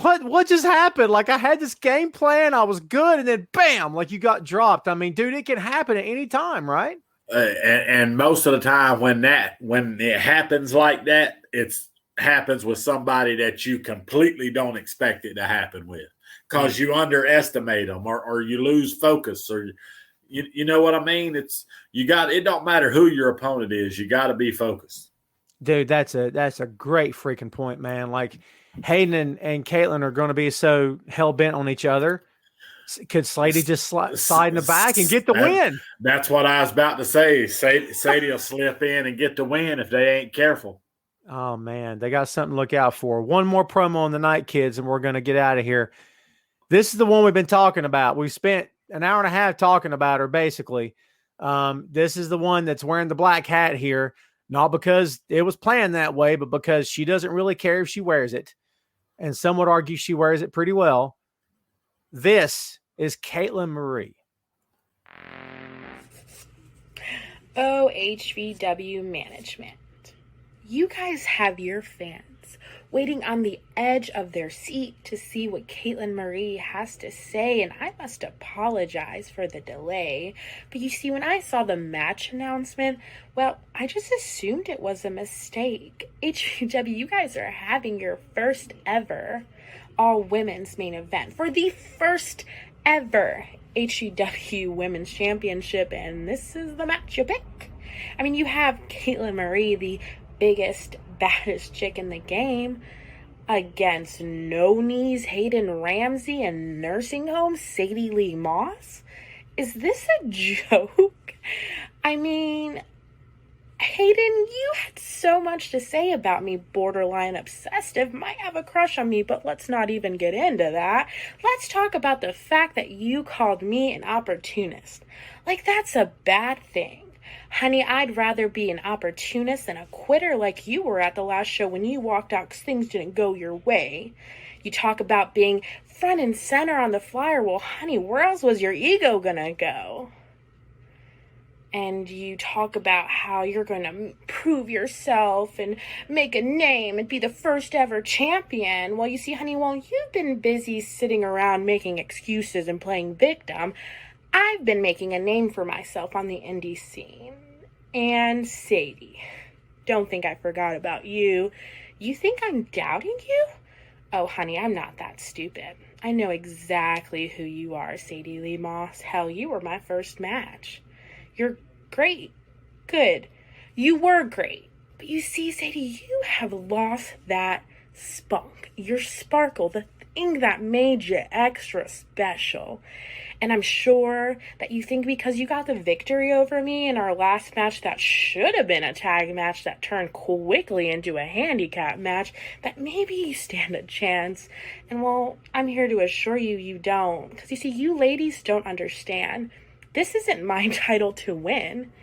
what just happened? Like, I had this game plan, I was good, and then bam, like you got dropped. I mean, dude, it can happen at any time, right? And most of the time when it happens like that, it happens with somebody that you completely don't expect it to happen with, because you underestimate them or you lose focus, or you know what I mean? It don't matter who your opponent is, you got to be focused. Dude, that's a great freaking point, man. Like, Hayden and Caitlin are going to be so hell-bent on each other. Could Slady just slide in the back and get the win? That's what I was about to say. Sadie will slip in and get the win if they ain't careful. Oh, man. They got something to look out for. One more promo on the night, kids, and we're going to get out of here. This is the one we've been talking about. We've spent an hour and a half talking about her, basically. This is the one that's wearing the black hat here, not because it was planned that way, but because she doesn't really care if she wears it. And some would argue she wears it pretty well. This is Caitlin Marie. Oh, HVW management. You guys have your fans waiting on the edge of their seat to see what Caitlin Marie has to say, and I must apologize for the delay. But you see, when I saw the match announcement, well, I just assumed it was a mistake. HVW, you guys are having your first ever all-women's main event for the first ever HVW Women's Championship, and this is the match you pick. I mean, you have Caitlin Marie, the biggest, baddest chick in the game, against No Knees Hayden Ramsey and nursing home Sadie Lee Moss? Is this a joke? I mean, Hayden, you had so much to say about me, borderline obsessive, might have a crush on me, but let's not even get into that. Let's talk about the fact that you called me an opportunist. Like, that's a bad thing. Honey, I'd rather be an opportunist than a quitter like you were at the last show when you walked out because things didn't go your way. You talk about being front and center on the flyer. Well, honey, where else was your ego gonna go? And you talk about how you're going to prove yourself and make a name and be the first ever champion. Well, you see, honey, while you've been busy sitting around making excuses and playing victim, I've been making a name for myself on the indie scene. And Sadie, don't think I forgot about you. You think I'm doubting you? Oh, honey, I'm not that stupid. I know exactly who you are, Sadie Lee Moss. Hell, you were my first match. You're great. Good. You were great. But you see, Sadie, you have lost that spunk. Your sparkle, the thing that made you extra special. And I'm sure that you think because you got the victory over me in our last match that should have been a tag match that turned quickly into a handicap match, that maybe you stand a chance. And well, I'm here to assure you, you don't. Because you see, you ladies don't understand. This isn't my title to win.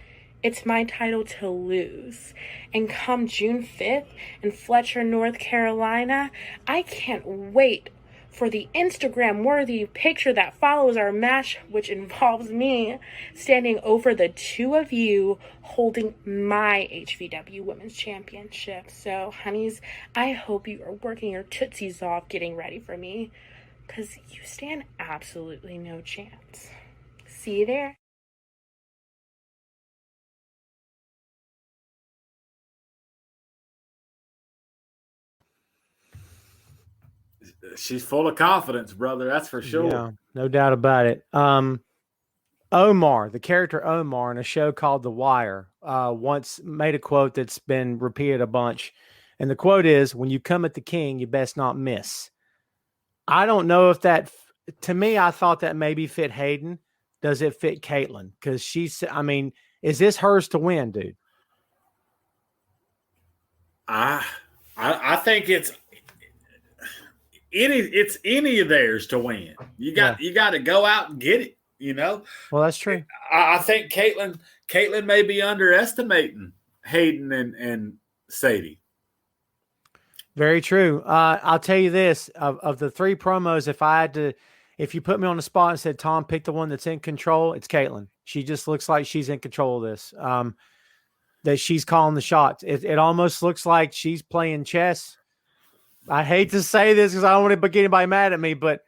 It's my title to lose. And come June 5th in Fletcher, North Carolina, I can't wait for the Instagram-worthy picture that follows our match, which involves me standing over the two of you holding my HVW Women's Championship. So, honeys, I hope you are working your tootsies off getting ready for me, because you stand absolutely no chance. See you there. She's full of confidence, brother. That's for sure. Yeah, no doubt about it. Omar, the character Omar in a show called The Wire, once made a quote that's been repeated a bunch. And the quote is, "When you come at the king, you best not miss." I don't know if that, to me, I thought that maybe fit Hayden. Does it fit Caitlin? Because she's, I mean, is this hers to win, dude? I think it's any of theirs to win. You got to go out and get it. You know. Well, that's true. I think Caitlin may be underestimating Hayden and Sadie. Very true. I'll tell you this: of the three promos, if you put me on the spot and said, "Tom, pick the one that's in control," it's Caitlin. She just looks like she's in control of this. That she's calling the shots. It almost looks like she's playing chess. I hate to say this because I don't want to get anybody mad at me, but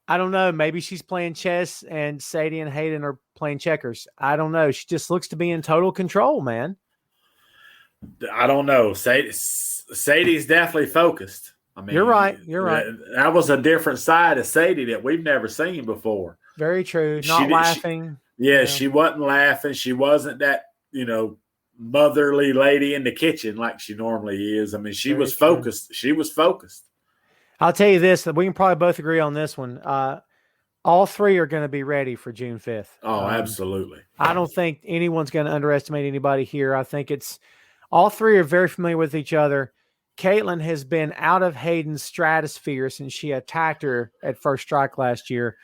I don't know. Maybe she's playing chess and Sadie and Hayden are playing checkers. I don't know. She just looks to be in total control, man. I don't know. Sadie's definitely focused. I mean, you're right. You're right. That was a different side of Sadie that we've never seen before. Very true. Not laughing. She wasn't laughing. She wasn't that, motherly lady in the kitchen like she normally is. I mean, she was focused. She was focused. I'll tell you this, we can probably both agree on this one. All three are going to be ready for June 5th. Oh, absolutely. I don't think anyone's going to underestimate anybody here. I think all three are very familiar with each other. Caitlin has been out of Hayden's stratosphere since she attacked her at First Strike last year.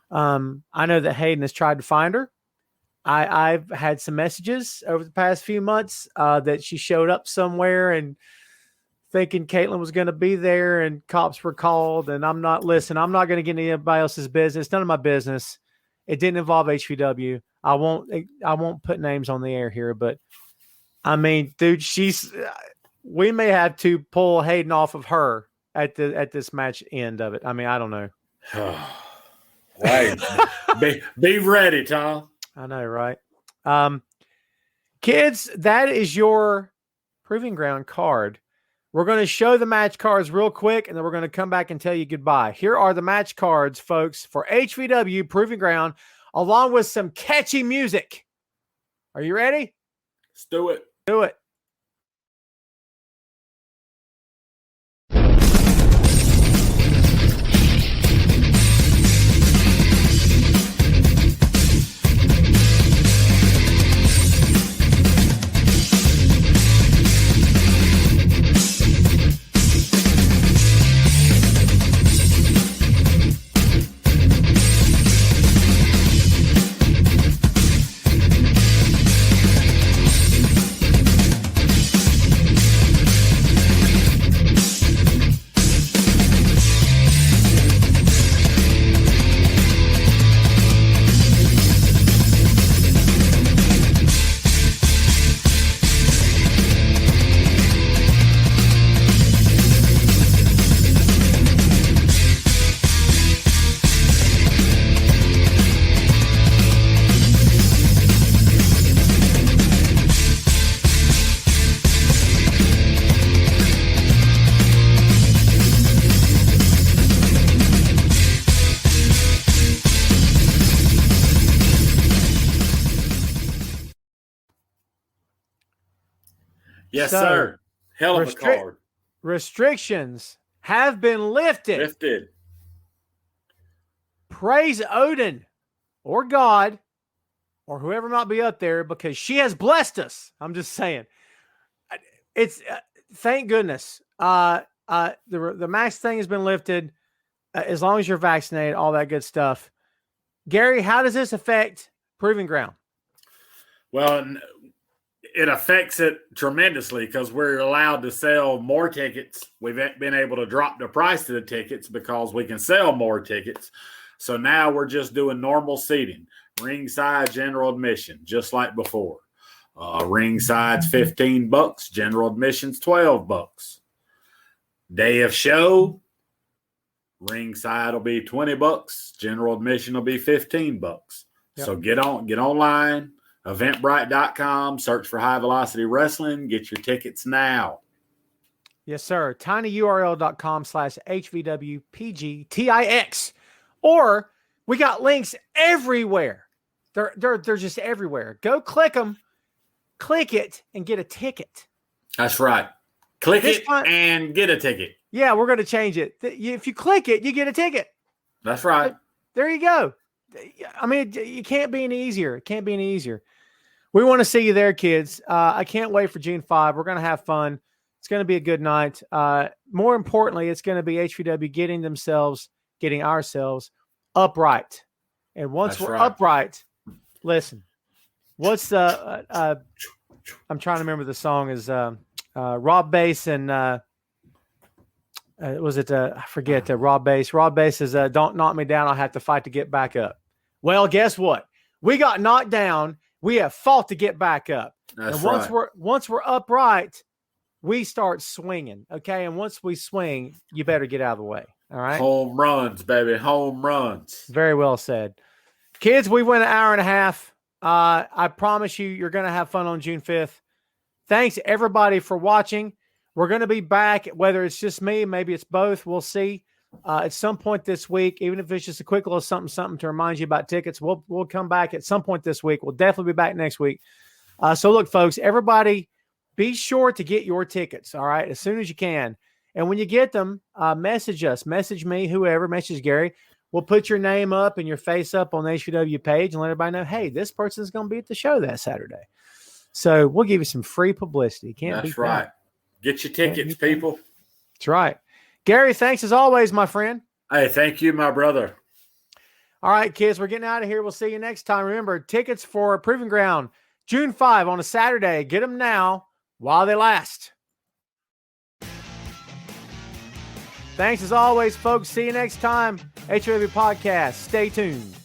I know that Hayden has tried to find her. I've had some messages over the past few months that she showed up somewhere and thinking Caitlin was going to be there and cops were called. And I'm not going to get into anybody else's business. None of my business. It didn't involve HVW. I won't put names on the air here, but I mean, dude, we may have to pull Hayden off of her at this match end of it. I mean, I don't know. Hey, be ready, Tom. I know, right? Kids, that is your Proving Ground card. We're going to show the match cards real quick, and then we're going to come back and tell you goodbye. Here are the match cards, folks, for HVW Proving Ground, along with some catchy music. Are you ready? Let's do it. Do it. Yes, So, sir. Hell of a card. Restrictions have been lifted. Praise Odin or God or whoever might be up there because she has blessed us. I'm just saying. It's thank goodness. The mask thing has been lifted as long as you're vaccinated, all that good stuff. Gary, how does this affect Proving Ground? Well, it affects it tremendously because we're allowed to sell more tickets. We've been able to drop the price of the tickets because we can sell more tickets. So now we're just doing normal seating, ringside general admission, just like before. Ringside's $15, general admission's $12. Day of show, ringside will be $20, general admission will be $15. Yep. So get online, eventbrite.com, search for High Velocity Wrestling, get your tickets now. Yes, sir. tinyurl.com/HVWPGTIX. Or we got links everywhere. They're just everywhere. Go click them, click it, and get a ticket. That's right. Click it and get a ticket. Yeah, we're going to change it. If you click it, you get a ticket. That's right. There you go. I mean, it can't be any easier. It can't be any easier. We want to see you there, kids. I can't wait for June 5. We're going to have fun. It's going to be a good night. More importantly, it's going to be HVW getting ourselves upright. And once we're upright, listen, what's the, I'm trying to remember the song is Rob Bass and was it, I forget, Rob Bass. Rob Bass is Don't Knock Me Down, I'll Have to Fight to Get Back Up. Well, guess what? We got knocked down. We have fought to get back up. That's and once we're upright, we start swinging, okay? And once we swing, you better get out of the way, all right? Home runs, baby, home runs. Very well said. Kids, we went an hour and a half. I promise you're going to have fun on June 5th. Thanks, everybody, for watching. We're going to be back, whether it's just me, maybe it's both. We'll see. At some point this week, even if it's just a quick little something to remind you about tickets, we'll come back at some point this week. We'll definitely be back next week. So look, folks, everybody, be sure to get your tickets, all right, as soon as you can. And when you get them, message us, message me, whoever, message Gary. We'll put your name up and your face up on the HVW page and let everybody know, hey, this person's going to be at the show that Saturday. So we'll give you some free publicity. That's right. Get your tickets, people. That's right. Gary, thanks as always, my friend. Hey, thank you, my brother. All right, kids, we're getting out of here. We'll see you next time. Remember, tickets for Proving Ground, June 5 on a Saturday. Get them now while they last. Thanks as always, folks. See you next time. HW Podcast. Stay tuned.